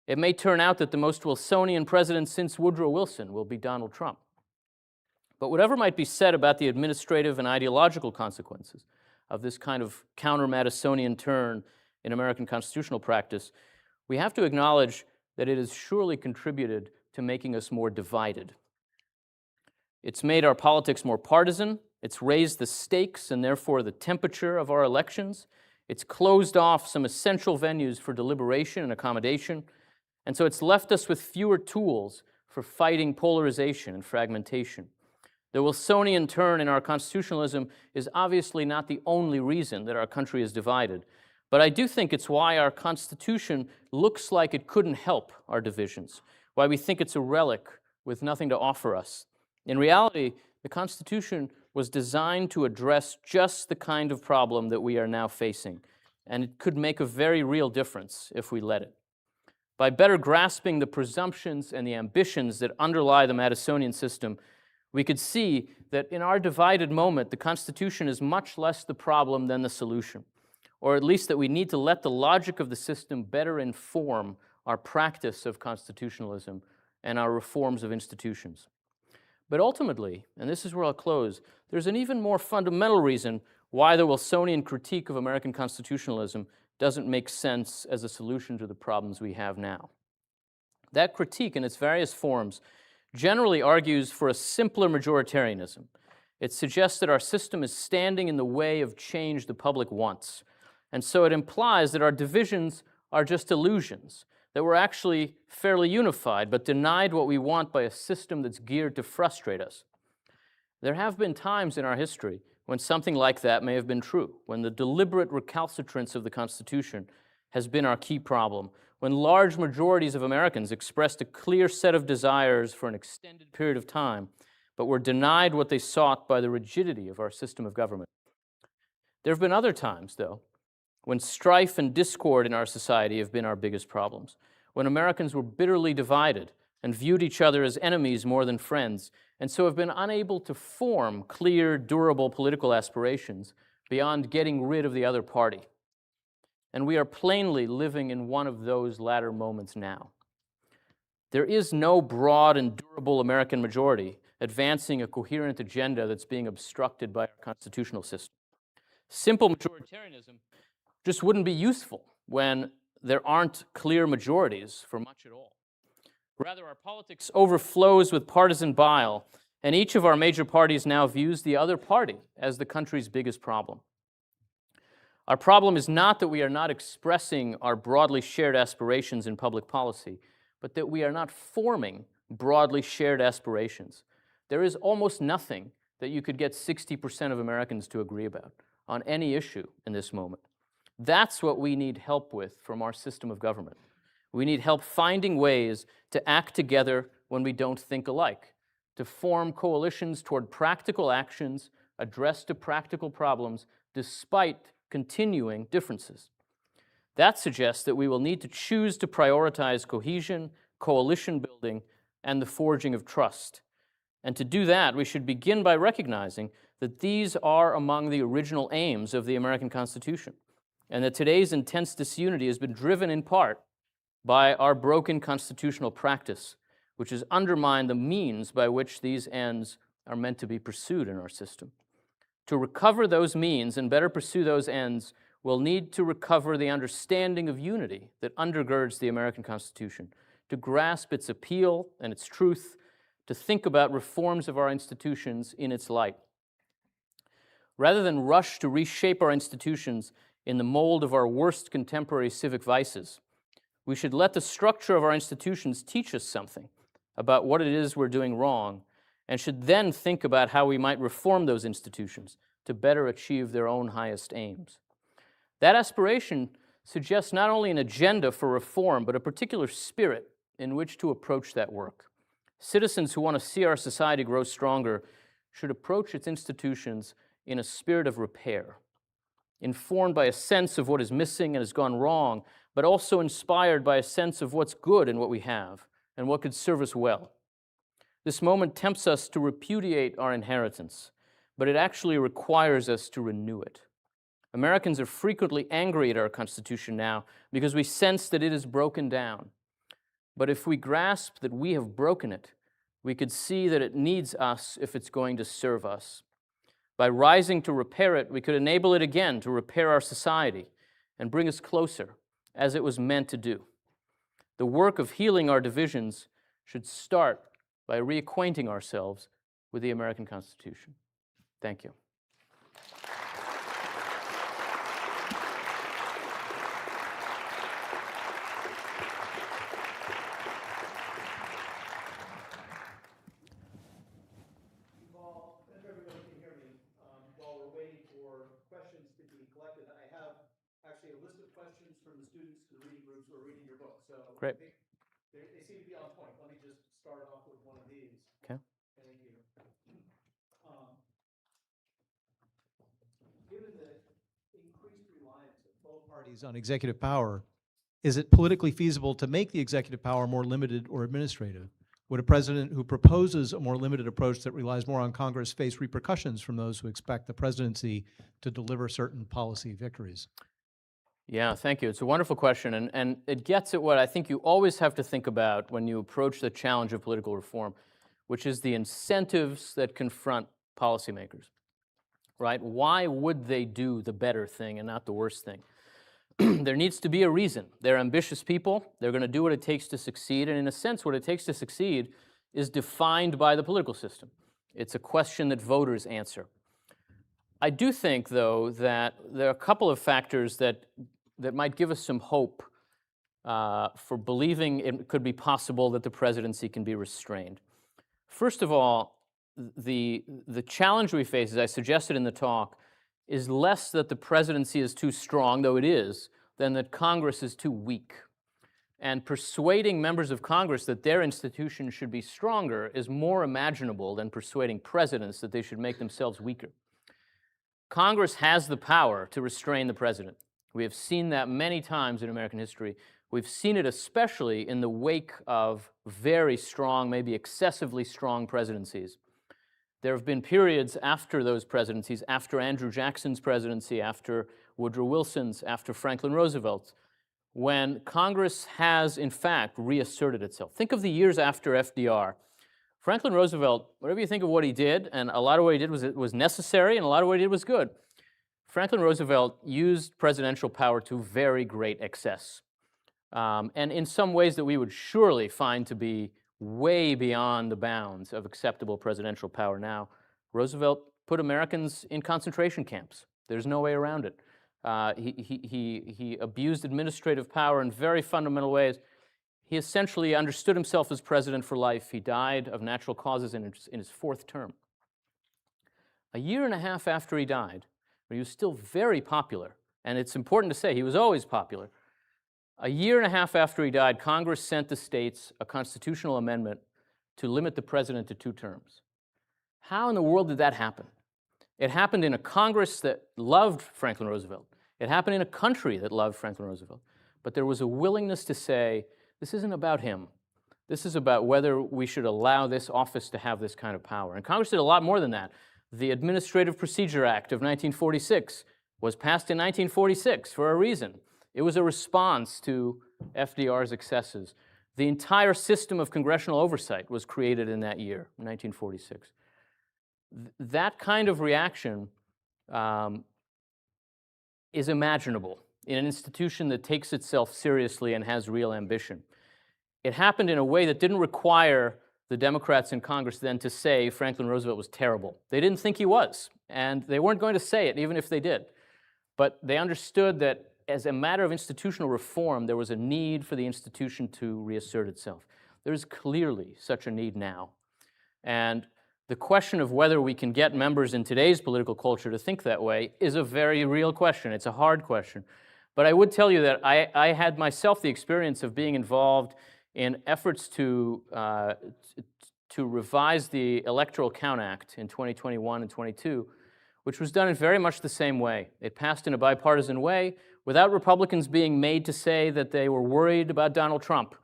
It may turn out that the most Wilsonian president since Woodrow Wilson will be Donald Trump. But whatever might be said about the administrative and ideological consequences of this kind of counter-Madisonian turn in American constitutional practice, we have to acknowledge that it has surely contributed to making us more divided. It's made our politics more partisan. It's raised the stakes and therefore the temperature of our elections. It's closed off some essential venues for deliberation and accommodation. And so it's left us with fewer tools for fighting polarization and fragmentation. The Wilsonian turn in our constitutionalism is obviously not the only reason that our country is divided, but I do think it's why our Constitution looks like it couldn't help our divisions, why we think it's a relic with nothing to offer us. In reality, the Constitution was designed to address just the kind of problem that we are now facing, and it could make a very real difference if we let it. By better grasping the presumptions and the ambitions that underlie the Madisonian system, we could see that in our divided moment, the Constitution is much less the problem than the solution, or at least that we need to let the logic of the system better inform our practice of constitutionalism and our reforms of institutions. But ultimately, and this is where I'll close, there's an even more fundamental reason why the Wilsonian critique of American constitutionalism doesn't make sense as a solution to the problems we have now. That critique, in its various forms, generally argues for a simpler majoritarianism. It suggests that our system is standing in the way of change the public wants. And so it implies that our divisions are just illusions, that we're actually fairly unified, but denied what we want by a system that's geared to frustrate us. There have been times in our history when something like that may have been true, when the deliberate recalcitrance of the Constitution has been our key problem, when large majorities of Americans expressed a clear set of desires for an extended period of time, but were denied what they sought by the rigidity of our system of government. There have been other times, though, when strife and discord in our society have been our biggest problems, when Americans were bitterly divided and viewed each other as enemies more than friends, and so have been unable to form clear, durable political aspirations beyond getting rid of the other party. And we are plainly living in one of those latter moments now. There is no broad and durable American majority advancing a coherent agenda that's being obstructed by our constitutional system. Simple majoritarianism just wouldn't be useful when there aren't clear majorities for much at all. Rather, our politics overflows with partisan bile, and each of our major parties now views the other party as the country's biggest problem. Our problem is not that we are not expressing our broadly shared aspirations in public policy, but that we are not forming broadly shared aspirations. There is almost nothing that you could get 60% of Americans to agree about on any issue in this moment. That's what we need help with from our system of government. We need help finding ways to act together when we don't think alike, to form coalitions toward practical actions addressed to practical problems despite continuing differences. That suggests that we will need to choose to prioritize cohesion, coalition building, and the forging of trust. And to do that, we should begin by recognizing that these are among the original aims of the American Constitution, and that today's intense disunity has been driven in part by our broken constitutional practice, which has undermined the means by which these ends are meant to be pursued in our system. To recover those means and better pursue those ends, we'll need to recover the understanding of unity that undergirds the American Constitution, to grasp its appeal and its truth, to think about reforms of our institutions in its light. Rather than rush to reshape our institutions in the mold of our worst contemporary civic vices, we should let the structure of our institutions teach us something about what it is we're doing wrong, and should then think about how we might reform those institutions to better achieve their own highest aims. That aspiration suggests not only an agenda for reform, but a particular spirit in which to approach that work. Citizens who want to see our society grow stronger should approach its institutions in a spirit of repair, informed by a sense of what is missing and has gone wrong, but also inspired by a sense of what's good in what we have and what could serve us well. This moment tempts us to repudiate our inheritance, but it actually requires us to renew it. Americans are frequently angry at our Constitution now because we sense that it is broken down. But if we grasp that we have broken it, we could see that it needs us if it's going to serve us. By rising to repair it, we could enable it again to repair our society and bring us closer, as it was meant to do. The work of healing our divisions should start by reacquainting ourselves with the American Constitution. Thank you. actually a list of questions from the students to the reading groups who are reading your book. So Great. They seem to be on point. Let me just start off with one of these. Okay. Thank you. Given the increased reliance of both parties on executive power, is it politically feasible to make the executive power more limited or administrative? Would a president who proposes a more limited approach that relies more on Congress face repercussions from those who expect the presidency to deliver certain policy victories? Yeah, thank you. It's a wonderful question, and it gets at what I think you always have to think about when you approach the challenge of political reform, which is the incentives that confront policymakers, right? Why would they do the better thing and not the worst thing? There needs to be a reason. They're ambitious people. They're going to do what it takes to succeed, and in a sense, what it takes to succeed is defined by the political system. It's a question that voters answer. I do think, though, that there are a couple of factors that might give us some hope for believing it could be possible that the presidency can be restrained. First of all, the challenge we face, as I suggested in the talk, is less that the presidency is too strong, though it is, than that Congress is too weak. And persuading members of Congress that their institution should be stronger is more imaginable than persuading presidents that they should make themselves weaker. Congress has the power to restrain the president. We have seen that many times in American history. We've seen it especially in the wake of very strong, maybe excessively strong presidencies. There have been periods after those presidencies, after Andrew Jackson's presidency, after Woodrow Wilson's, after Franklin Roosevelt's, when Congress has, in fact, reasserted itself. Think of the years after FDR. Franklin Roosevelt, whatever you think of what he did, and a lot of what he did was necessary, and a lot of what he did was good. Franklin Roosevelt used presidential power to very great excess, and in some ways that we would surely find to be way beyond the bounds of acceptable presidential power now. Roosevelt put Americans in concentration camps. There's no way around it. He abused administrative power in very fundamental ways. He essentially understood himself as president for life. He died of natural causes in his fourth term. A year and a half after he died, but he was still very popular, and it's important to say he was always popular. A year and a half after he died, Congress sent the states a constitutional amendment to limit the president to 2 terms. How in the world did that happen? It happened in a Congress that loved Franklin Roosevelt. It happened in a country that loved Franklin Roosevelt. But there was a willingness to say, this isn't about him. This is about whether we should allow this office to have this kind of power. And Congress did a lot more than that. The Administrative Procedure Act of 1946 was passed in 1946 for a reason. It was a response to FDR's excesses. The entire system of congressional oversight was created in that year, 1946. That kind of reaction is imaginable in an institution that takes itself seriously and has real ambition. It happened in a way that didn't require the Democrats in Congress then to say Franklin Roosevelt was terrible. They didn't think he was, and they weren't going to say it, even if they did. But they understood that as a matter of institutional reform, there was a need for the institution to reassert itself. There is clearly such a need now. And the question of whether we can get members in today's political culture to think that way is a very real question. It's a hard question. But I would tell you that I had myself the experience of being involved in efforts to revise the Electoral Count Act in 2021 and 22, which was done in very much the same way. It passed in a bipartisan way without Republicans being made to say that they were worried about Donald Trump.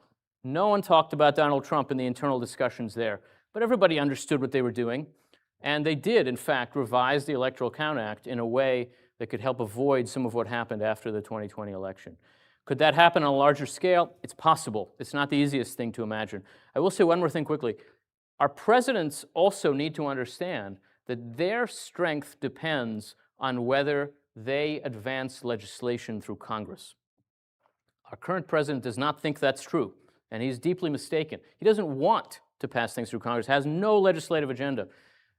No one talked about Donald Trump in the internal discussions there, but everybody understood what they were doing. And they did, in fact, revise the Electoral Count Act in a way that could help avoid some of what happened after the 2020 election. Could that happen on a larger scale? It's possible. It's not the easiest thing to imagine. I will say one more thing quickly. Our presidents also need to understand that their strength depends on whether they advance legislation through Congress. Our current president does not think that's true, and he's deeply mistaken. He doesn't want to pass things through Congress, has no legislative agenda.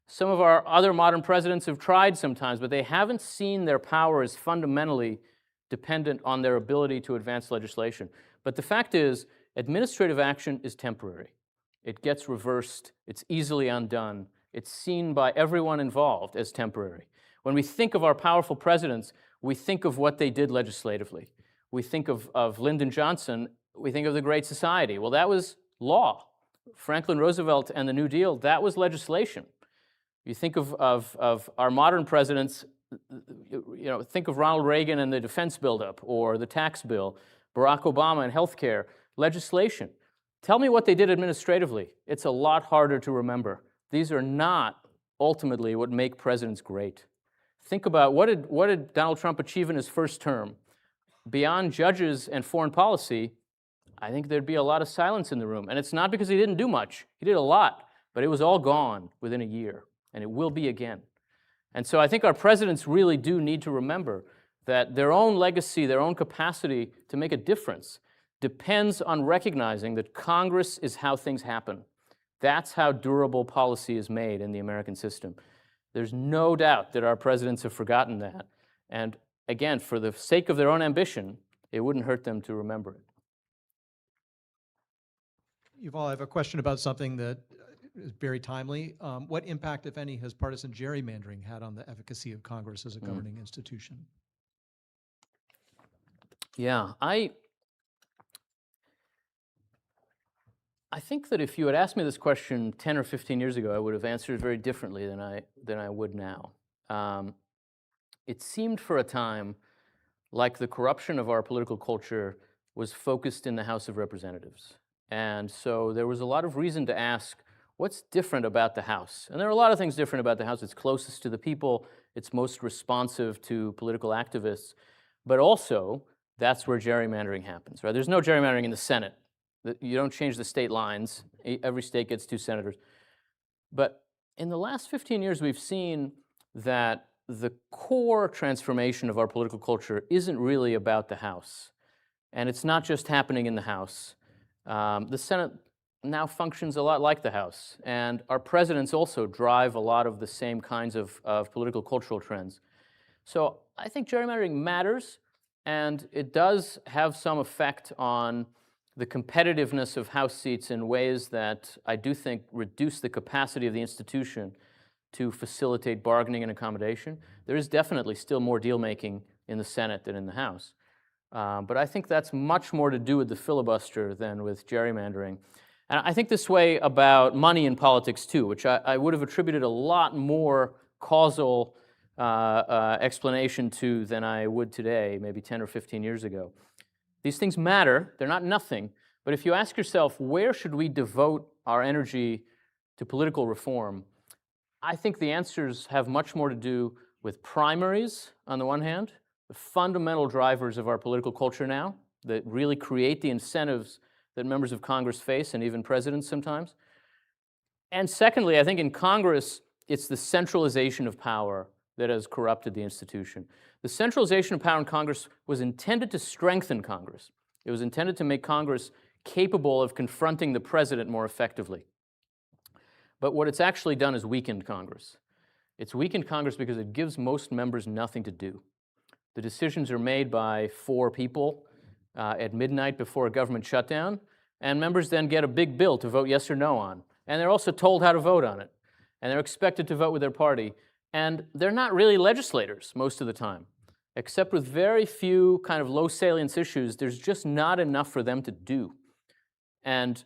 Some of our other modern presidents have tried sometimes, but they haven't seen their power as fundamentally dependent on their ability to advance legislation. But the fact is, administrative action is temporary. It gets reversed. It's easily undone. It's seen by everyone involved as temporary. When we think of our powerful presidents, we think of what they did legislatively. We think of Lyndon Johnson, we think of the Great Society. Well, that was law. Franklin Roosevelt and the New Deal, that was legislation. You think of our modern presidents, think of Ronald Reagan and the defense buildup, or the tax bill, Barack Obama and healthcare, legislation. Tell me what they did administratively. It's a lot harder to remember. These are not ultimately what make presidents great. Think about what did Donald Trump achieve in his first term? Beyond judges and foreign policy, I think there'd be a lot of silence in the room. And it's not because he didn't do much. He did a lot, but it was all gone within a year, and it will be again. And so I think our presidents really do need to remember that their own legacy, their own capacity to make a difference depends on recognizing that Congress is how things happen. That's how durable policy is made in the American system. There's no doubt that our presidents have forgotten that. And again, for the sake of their own ambition, it wouldn't hurt them to remember it. Yuval, I have a question about something that is very timely. What impact, if any, has partisan gerrymandering had on the efficacy of Congress as a governing institution? Yeah, I think that if you had asked me this question 10 or 15 years ago, I would have answered it very differently than I would now. It seemed for a time like the corruption of our political culture was focused in the House of Representatives. And so there was a lot of reason to ask, what's different about the House? And there are a lot of things different about the House. It's closest to the people. It's most responsive to political activists. But also, that's where gerrymandering happens, right? There's no gerrymandering in the Senate. You don't change the state lines. Every state gets 2 senators. But in the last 15 years, we've seen that the core transformation of our political culture isn't really about the House. And it's not just happening in the House. The Senate now functions a lot like the House. And our presidents also drive a lot of the same kinds of political cultural trends. So I think gerrymandering matters, and it does have some effect on the competitiveness of House seats in ways that I do think reduce the capacity of the institution to facilitate bargaining and accommodation. There is definitely still more deal-making in the Senate than in the House. But I think that's much more to do with the filibuster than with gerrymandering. And I think this way about money in politics too, which I would have attributed a lot more causal explanation to than I would today, maybe 10 or 15 years ago. These things matter. They're not nothing. But if you ask yourself, where should we devote our energy to political reform? I think the answers have much more to do with primaries, on the one hand, the fundamental drivers of our political culture now that really create the incentives that members of Congress face, and even presidents sometimes. And secondly, I think in Congress, it's the centralization of power that has corrupted the institution. The centralization of power in Congress was intended to strengthen Congress. It was intended to make Congress capable of confronting the president more effectively. But what it's actually done is weakened Congress. It's weakened Congress because it gives most members nothing to do. The decisions are made by 4 people at midnight before a government shutdown, and members then get a big bill to vote yes or no on. And they're also told how to vote on it. And they're expected to vote with their party. And they're not really legislators most of the time. Except with very few kind of low salience issues, there's just not enough for them to do. And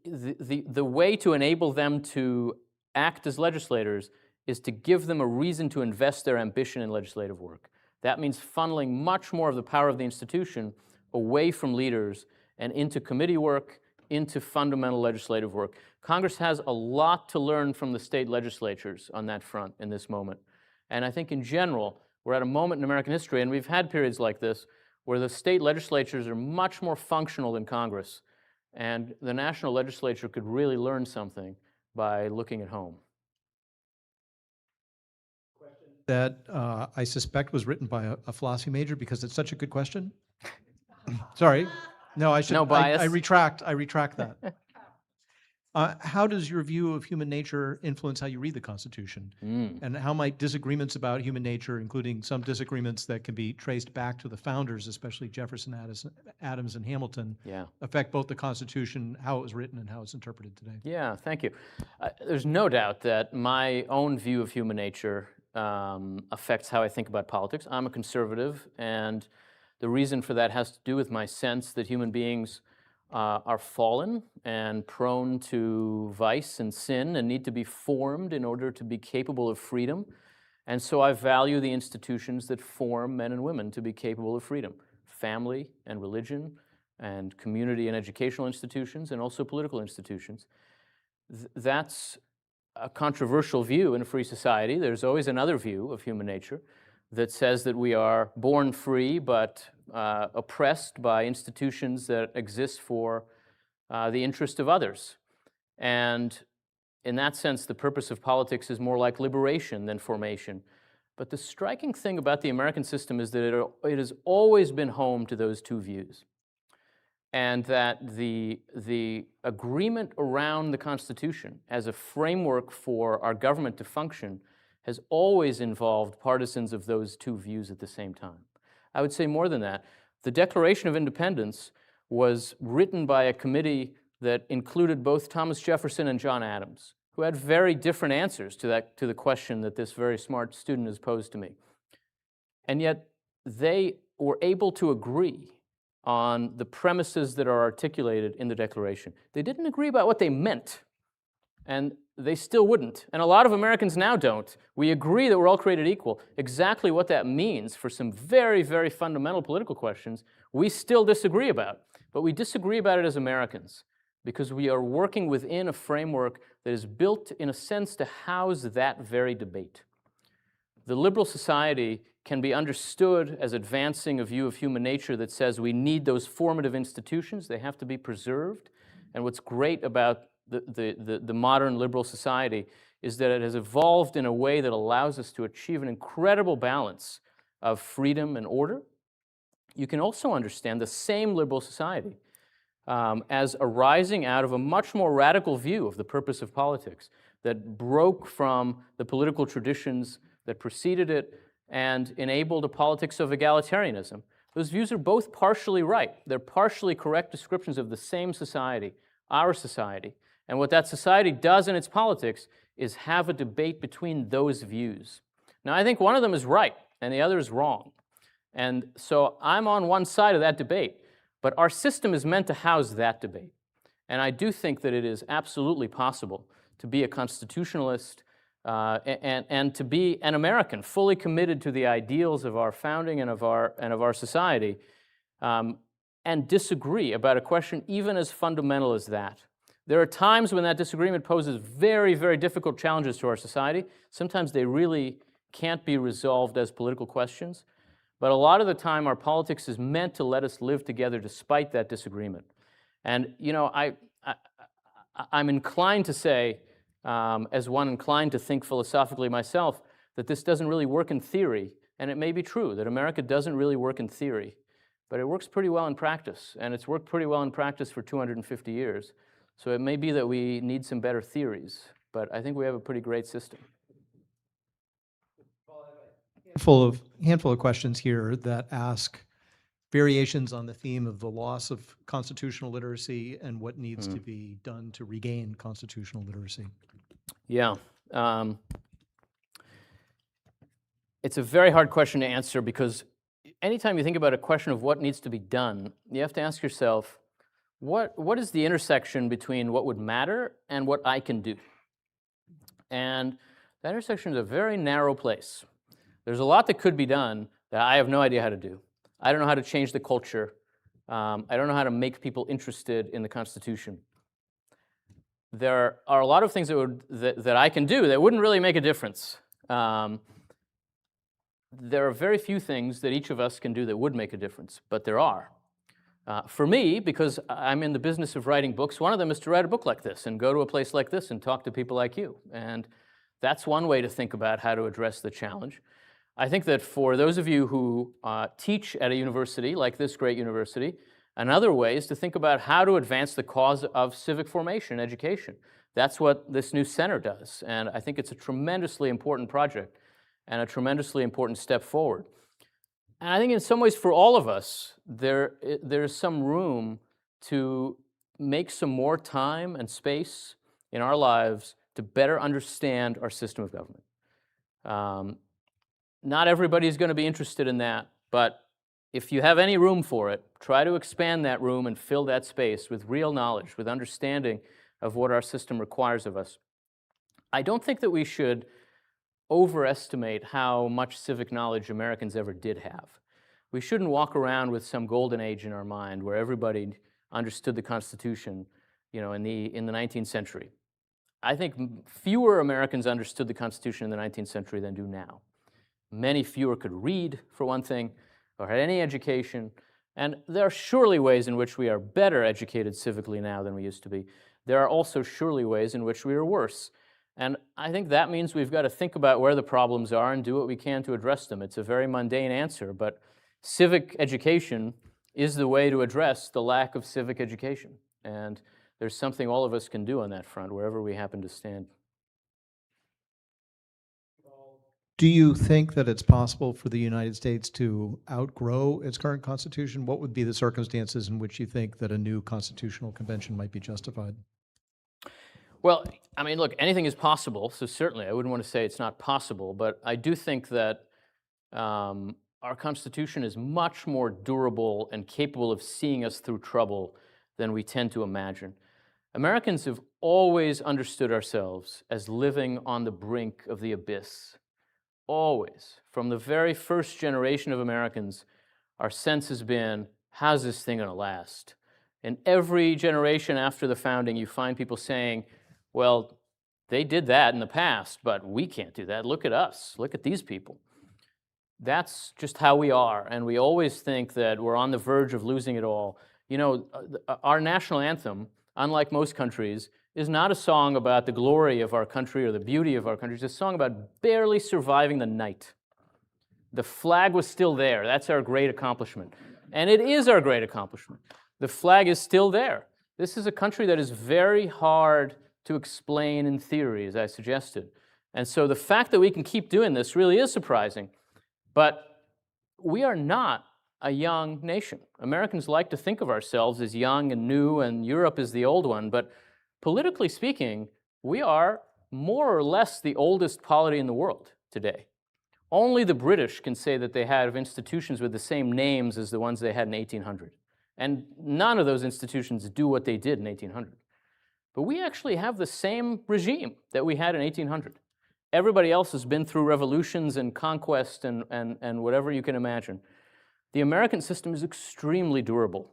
the way to enable them to act as legislators is to give them a reason to invest their ambition in legislative work. That means funneling much more of the power of the institution away from leaders and into committee work, into fundamental legislative work. Congress has a lot to learn from the state legislatures on that front in this moment. And I think in general, we're at a moment in American history, and we've had periods like this, where the state legislatures are much more functional than Congress. And the national legislature could really learn something by looking at home. That I suspect was written by a philosophy major because it's such a good question. Sorry. No, I should. No bias. I retract that. How does your view of human nature influence how you read the Constitution? And how might disagreements about human nature, including some disagreements that can be traced back to the founders, especially Jefferson, Adams, and Hamilton, affect both the Constitution, how it was written, and how it's interpreted today? Yeah, thank you. There's no doubt that my own view of human nature affects how I think about politics. I'm a conservative, and the reason for that has to do with my sense that human beings are fallen and prone to vice and sin and need to be formed in order to be capable of freedom. And so I value the institutions that form men and women to be capable of freedom: family and religion and community and educational institutions, and also political institutions. That's a controversial view in a free society. There's always another view of human nature that says that we are born free but oppressed by institutions that exist for the interest of others. And in that sense, the purpose of politics is more like liberation than formation. But the striking thing about the American system is that it has always been home to those two views, and that the agreement around the Constitution as a framework for our government to function has always involved partisans of those two views at the same time. I would say more than that. The Declaration of Independence was written by a committee that included both Thomas Jefferson and John Adams, who had very different answers to the question that this very smart student has posed to me. And yet they were able to agree on the premises that are articulated in the Declaration. They didn't agree about what they meant, and they still wouldn't. And a lot of Americans now don't. We agree that we're all created equal. Exactly what that means for some very, very fundamental political questions, we still disagree about. But we disagree about it as Americans because we are working within a framework that is built, in a sense, to house that very debate. The liberal society can be understood as advancing a view of human nature that says we need those formative institutions. They have to be preserved. And what's great about the modern liberal society is that it has evolved in a way that allows us to achieve an incredible balance of freedom and order. You can also understand the same liberal society as arising out of a much more radical view of the purpose of politics that broke from the political traditions that preceded it and enabled a politics of egalitarianism. Those views are both partially right. They're partially correct descriptions of the same society, our society. And what that society does in its politics is have a debate between those views. Now, I think one of them is right and the other is wrong. And so I'm on one side of that debate, but our system is meant to house that debate. And I do think that it is absolutely possible to be a constitutionalist and to be an American, fully committed to the ideals of our founding and of our society, and disagree about a question even as fundamental as that. There are times when that disagreement poses very, very difficult challenges to our society. Sometimes they really can't be resolved as political questions. But a lot of the time, our politics is meant to let us live together despite that disagreement. And, you know, I'm inclined to say, as one inclined to think philosophically myself, that this doesn't really work in theory. And it may be true that America doesn't really work in theory, but it works pretty well in practice. And it's worked pretty well in practice for 250 years. So it may be that we need some better theories, but I think we have a pretty great system. Handful of questions here that ask variations on the theme of the loss of constitutional literacy and what needs to be done to regain constitutional literacy. Yeah. It's a very hard question to answer because anytime you think about a question of what needs to be done, you have to ask yourself, what is the intersection between what would matter and what I can do? And that intersection is a very narrow place. There's a lot that could be done that I have no idea how to do. I don't know how to change the culture. I don't know how to make people interested in the Constitution. There are a lot of things that I can do that wouldn't really make a difference. There are very few things that each of us can do that would make a difference, but there are. For me, because I'm in the business of writing books, one of them is to write a book like this and go to a place like this and talk to people like you. And that's one way to think about how to address the challenge. I think that for those of you who teach at a university like this great university, another way is to think about how to advance the cause of civic formation education. That's what this new center does, and I think it's a tremendously important project and a tremendously important step forward. And I think in some ways for all of us, there's some room to make some more time and space in our lives to better understand our system of government. Not everybody's going to be interested in that, but if you have any room for it, try to expand that room and fill that space with real knowledge, with understanding of what our system requires of us. I don't think that we should overestimate how much civic knowledge Americans ever did have. We shouldn't walk around with some golden age in our mind where everybody understood the Constitution, in the 19th century. I think fewer Americans understood the Constitution in the 19th century than do now. Many fewer could read, for one thing, or had any education. And there are surely ways in which we are better educated civically now than we used to be. There are also surely ways in which we are worse. And I think that means we've got to think about where the problems are and do what we can to address them. It's a very mundane answer, but civic education is the way to address the lack of civic education. And there's something all of us can do on that front, wherever we happen to stand. Do you think that it's possible for the United States to outgrow its current constitution? What would be the circumstances in which you think that a new constitutional convention might be justified? Well, I mean, look, anything is possible, so certainly I wouldn't want to say it's not possible, but I do think that our Constitution is much more durable and capable of seeing us through trouble than we tend to imagine. Americans have always understood ourselves as living on the brink of the abyss. Always. From the very first generation of Americans, our sense has been, how's this thing going to last? In every generation after the founding, you find people saying, well, they did that in the past, but we can't do that. Look at us. Look at these people. That's just how we are, and we always think that we're on the verge of losing it all. Our national anthem, unlike most countries, is not a song about the glory of our country or the beauty of our country. It's a song about barely surviving the night. The flag was still there. That's our great accomplishment. And it is our great accomplishment. The flag is still there. This is a country that is very hard to explain in theory, as I suggested. And so the fact that we can keep doing this really is surprising. But we are not a young nation. Americans like to think of ourselves as young and new, and Europe is the old one. But politically speaking, we are more or less the oldest polity in the world today. Only the British can say that they have institutions with the same names as the ones they had in 1800. And none of those institutions do what they did in 1800. But we actually have the same regime that we had in 1800. Everybody else has been through revolutions and conquest and whatever you can imagine. The American system is extremely durable.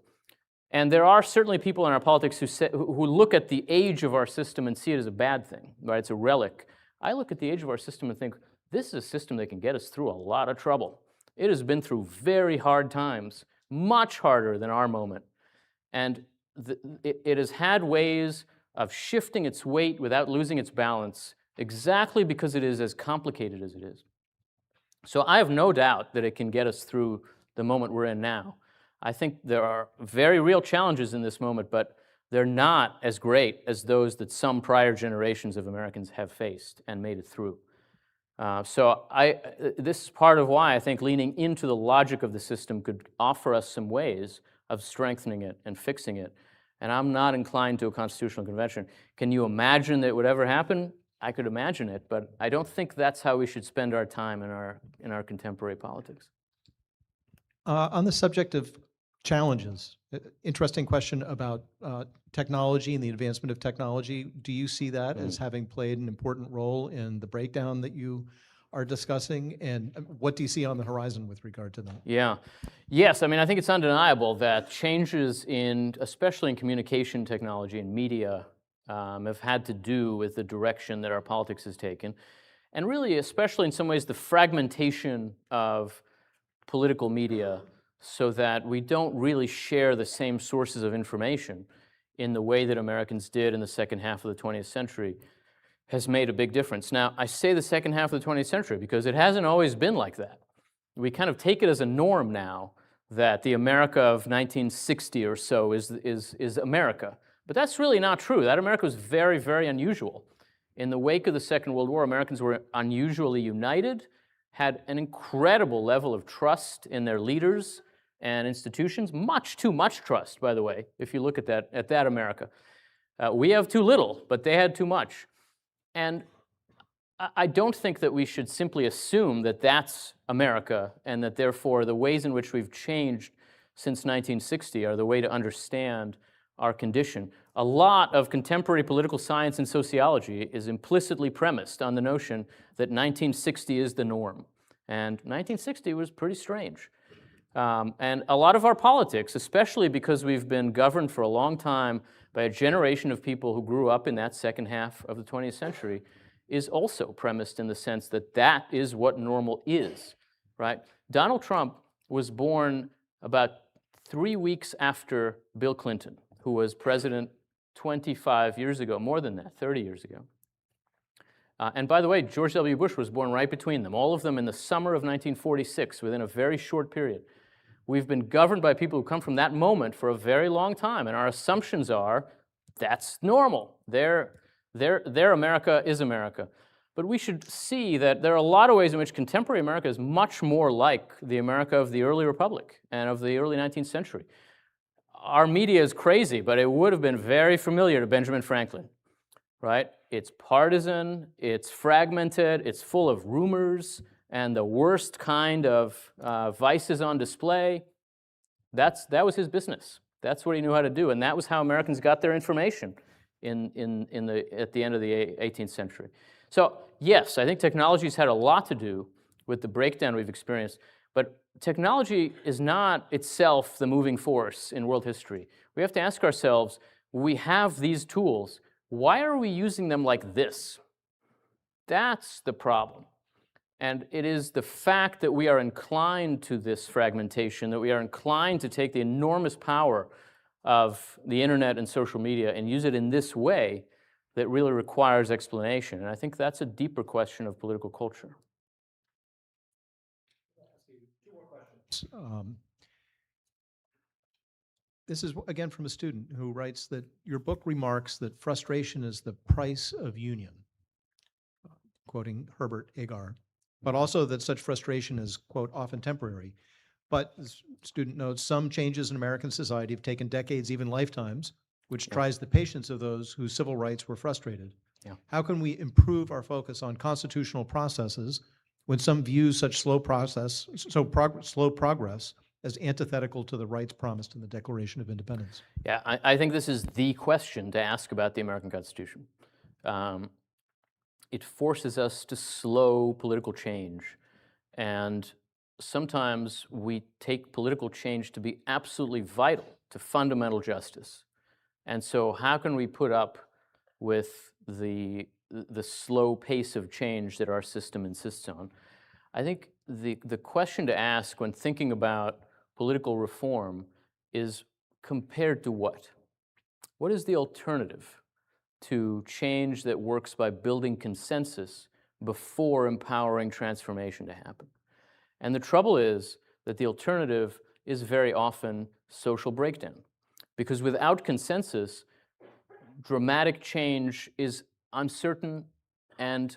And there are certainly people in our politics who look at the age of our system and see it as a bad thing, right? It's a relic. I look at the age of our system and think, this is a system that can get us through a lot of trouble. It has been through very hard times, much harder than our moment. And it has had ways of shifting its weight without losing its balance, exactly because it is as complicated as it is. So I have no doubt that it can get us through the moment we're in now. I think there are very real challenges in this moment, but they're not as great as those that some prior generations of Americans have faced and made it through. This is part of why I think leaning into the logic of the system could offer us some ways of strengthening it and fixing it. And I'm not inclined to a constitutional convention. Can you imagine that it would ever happen? I could imagine it, but I don't think that's how we should spend our time in our contemporary politics. On the subject of challenges, interesting question about technology and the advancement of technology. Do you see that as having played an important role in the breakdown that you are discussing? And what do you see on the horizon with regard to that? Yeah. Yes, I mean, I think it's undeniable that changes especially in communication technology and media, have had to do with the direction that our politics has taken. And really, especially in some ways, the fragmentation of political media so that we don't really share the same sources of information in the way that Americans did in the second half of the 20th century has made a big difference. Now, I say the second half of the 20th century because it hasn't always been like that. We kind of take it as a norm now that the America of 1960 or so is America. But that's really not true. That America was very, very unusual. In the wake of the Second World War, Americans were unusually united, had an incredible level of trust in their leaders and institutions, much too much trust, by the way, if you look at that America. We have too little, but they had too much. And I don't think that we should simply assume that that's America and that therefore the ways in which we've changed since 1960 are the way to understand our condition. A lot of contemporary political science and sociology is implicitly premised on the notion that 1960 is the norm. And 1960 was pretty strange. And a lot of our politics, especially because we've been governed for a long time by a generation of people who grew up in that second half of the 20th century, is also premised in the sense that that is what normal is, right? Donald Trump was born about 3 weeks after Bill Clinton, who was president 25 years ago, more than that, 30 years ago. And by the way, George W. Bush was born right between them, all of them in the summer of 1946, within a very short period. We've been governed by people who come from that moment for a very long time, and our assumptions are that's normal. Their America is America. But we should see that there are a lot of ways in which contemporary America is much more like the America of the early Republic and of the early 19th century. Our media is crazy, but it would have been very familiar to Benjamin Franklin, right? It's partisan, it's fragmented, it's full of rumors, and the worst kind of vices on display. That was his business. That's what he knew how to do, and that was how Americans got their information at the end of the 18th century. So yes, I think technology's had a lot to do with the breakdown we've experienced, but technology is not itself the moving force in world history. We have to ask ourselves, we have these tools, why are we using them like this? That's the problem. And it is the fact that we are inclined to this fragmentation, that we are inclined to take the enormous power of the internet and social media and use it in this way that really requires explanation. And I think that's a deeper question of political culture. This is, again, from a student who writes that your book remarks that frustration is the price of union, quoting Herbert Agar, but also that such frustration is, quote, often temporary. But, the student notes, some changes in American society have taken decades, even lifetimes, which tries the patience of those whose civil rights were frustrated. Yeah. How can we improve our focus on constitutional processes when some view such slow progress as antithetical to the rights promised in the Declaration of Independence? Yeah, I think this is the question to ask about the American Constitution. It forces us to slow political change, and sometimes we take political change to be absolutely vital to fundamental justice. And so how can we put up with the slow pace of change that our system insists on? I think the question to ask when thinking about political reform is compared to what? What is the alternative to change that works by building consensus before empowering transformation to happen? And the trouble is that the alternative is very often social breakdown. Because without consensus, dramatic change is uncertain and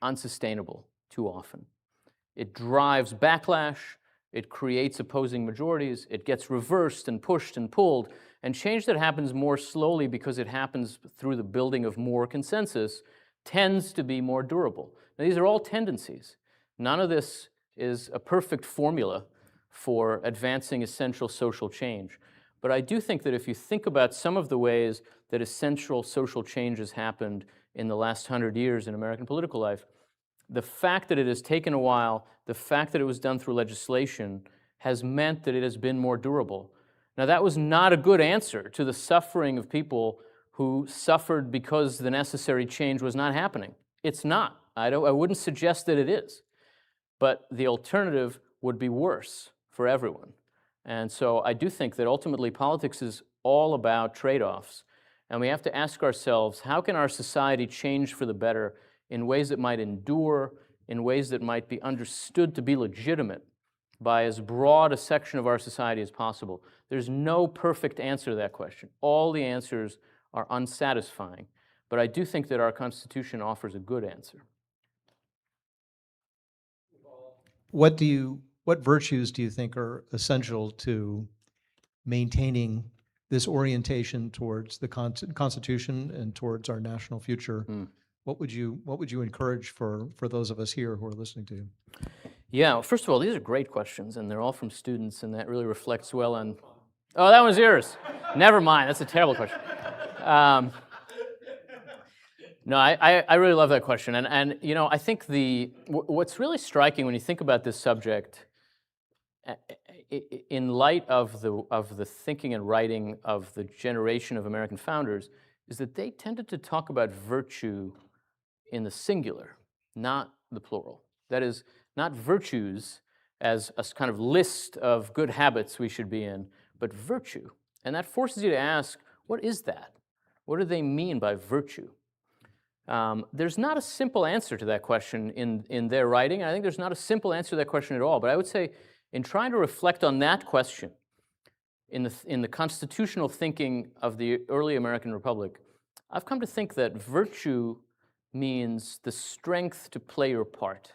unsustainable too often. It drives backlash, it creates opposing majorities, it gets reversed and pushed and pulled, and change that happens more slowly because it happens through the building of more consensus tends to be more durable. Now, these are all tendencies. None of this is a perfect formula for advancing essential social change. But I do think that if you think about some of the ways that essential social change has happened in the last 100 years in American political life, the fact that it has taken a while, the fact that it was done through legislation, has meant that it has been more durable. Now, that was not a good answer to the suffering of people who suffered because the necessary change was not happening. It's not. I wouldn't suggest that it is. But the alternative would be worse for everyone. And so I do think that ultimately politics is all about trade-offs. And we have to ask ourselves, how can our society change for the better in ways that might endure, in ways that might be understood to be legitimate by as broad a section of our society as possible? There's no perfect answer to that question. All the answers are unsatisfying. But I do think that our Constitution offers a good answer. What virtues do you think are essential to maintaining this orientation towards the Constitution and towards our national future what would you encourage for those of us here who are listening to you? Yeah, well, first of all, these are great questions, and they're all from students, and that really reflects well on. Oh, that one's yours. Never mind. That's a terrible question. No, I really love that question, and you know, I think what's really striking when you think about this subject, in light of the thinking and writing of the generation of American founders, is that they tended to talk about virtue in the singular, not the plural. That is, not virtues as a kind of list of good habits we should be in, but virtue. And that forces you to ask, what is that? What do they mean by virtue? There's not a simple answer to that question in their writing, and I think there's not a simple answer to that question at all. But I would say, in trying to reflect on that question, in the constitutional thinking of the early American Republic, I've come to think that virtue means the strength to play your part.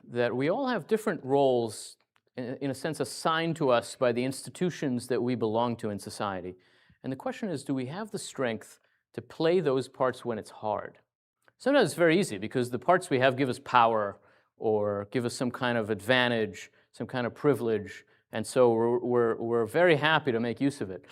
That we all have different roles, in a sense, assigned to us by the institutions that we belong to in society. And the question is, do we have the strength to play those parts when it's hard? Sometimes it's very easy because the parts we have give us power or give us some kind of advantage, some kind of privilege, and so we're very happy to make use of it.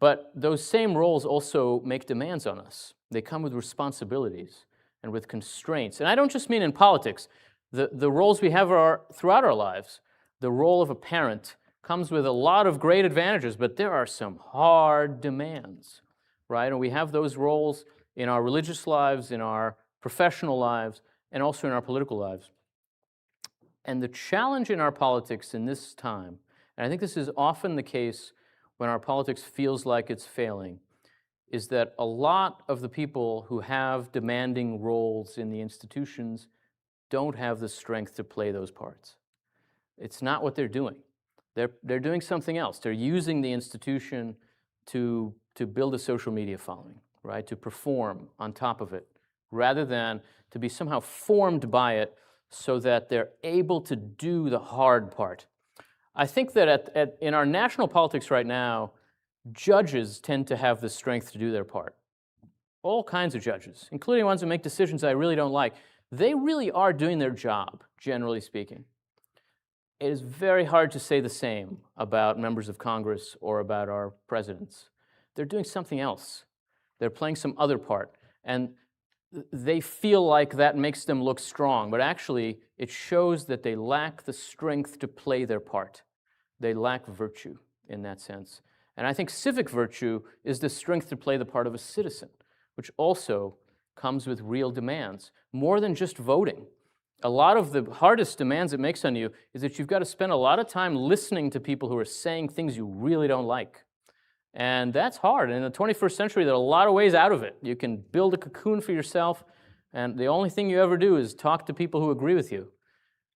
But those same roles also make demands on us. They come with responsibilities and with constraints. And I don't just mean in politics. The roles we have throughout our lives. The role of a parent comes with a lot of great advantages, but there are some hard demands, right? And we have those roles in our religious lives, in our professional lives, and also in our political lives. And the challenge in our politics in this time, and I think this is often the case when our politics feels like it's failing, is that a lot of the people who have demanding roles in the institutions don't have the strength to play those parts. It's not what they're doing. They're doing something else. They're using the institution to build a social media following, right? To perform on top of it, rather than to be somehow formed by it so that they're able to do the hard part. I think that in our national politics right now, judges tend to have the strength to do their part. All kinds of judges, including ones who make decisions I really don't like. They really are doing their job, generally speaking. It is very hard to say the same about members of Congress or about our presidents. They're doing something else. They're playing some other part. And they feel like that makes them look strong, but actually it shows that they lack the strength to play their part. They lack virtue in that sense. And I think civic virtue is the strength to play the part of a citizen, which also comes with real demands, more than just voting. A lot of the hardest demands it makes on you is that you've got to spend a lot of time listening to people who are saying things you really don't like. And that's hard. And in the 21st century, there are a lot of ways out of it. You can build a cocoon for yourself, and the only thing you ever do is talk to people who agree with you.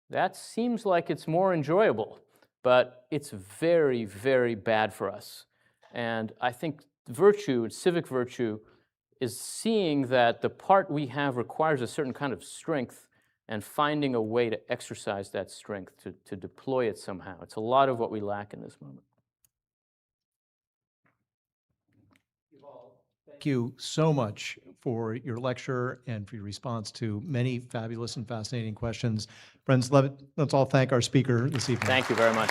That seems like it's more enjoyable, but it's very, very bad for us. And I think virtue, civic virtue, is seeing that the part we have requires a certain kind of strength and finding a way to exercise that strength, to deploy it somehow. It's a lot of what we lack in this moment. Thank you so much for your lecture and for your response to many fabulous and fascinating questions. Friends, let's all thank our speaker this evening. Thank you very much.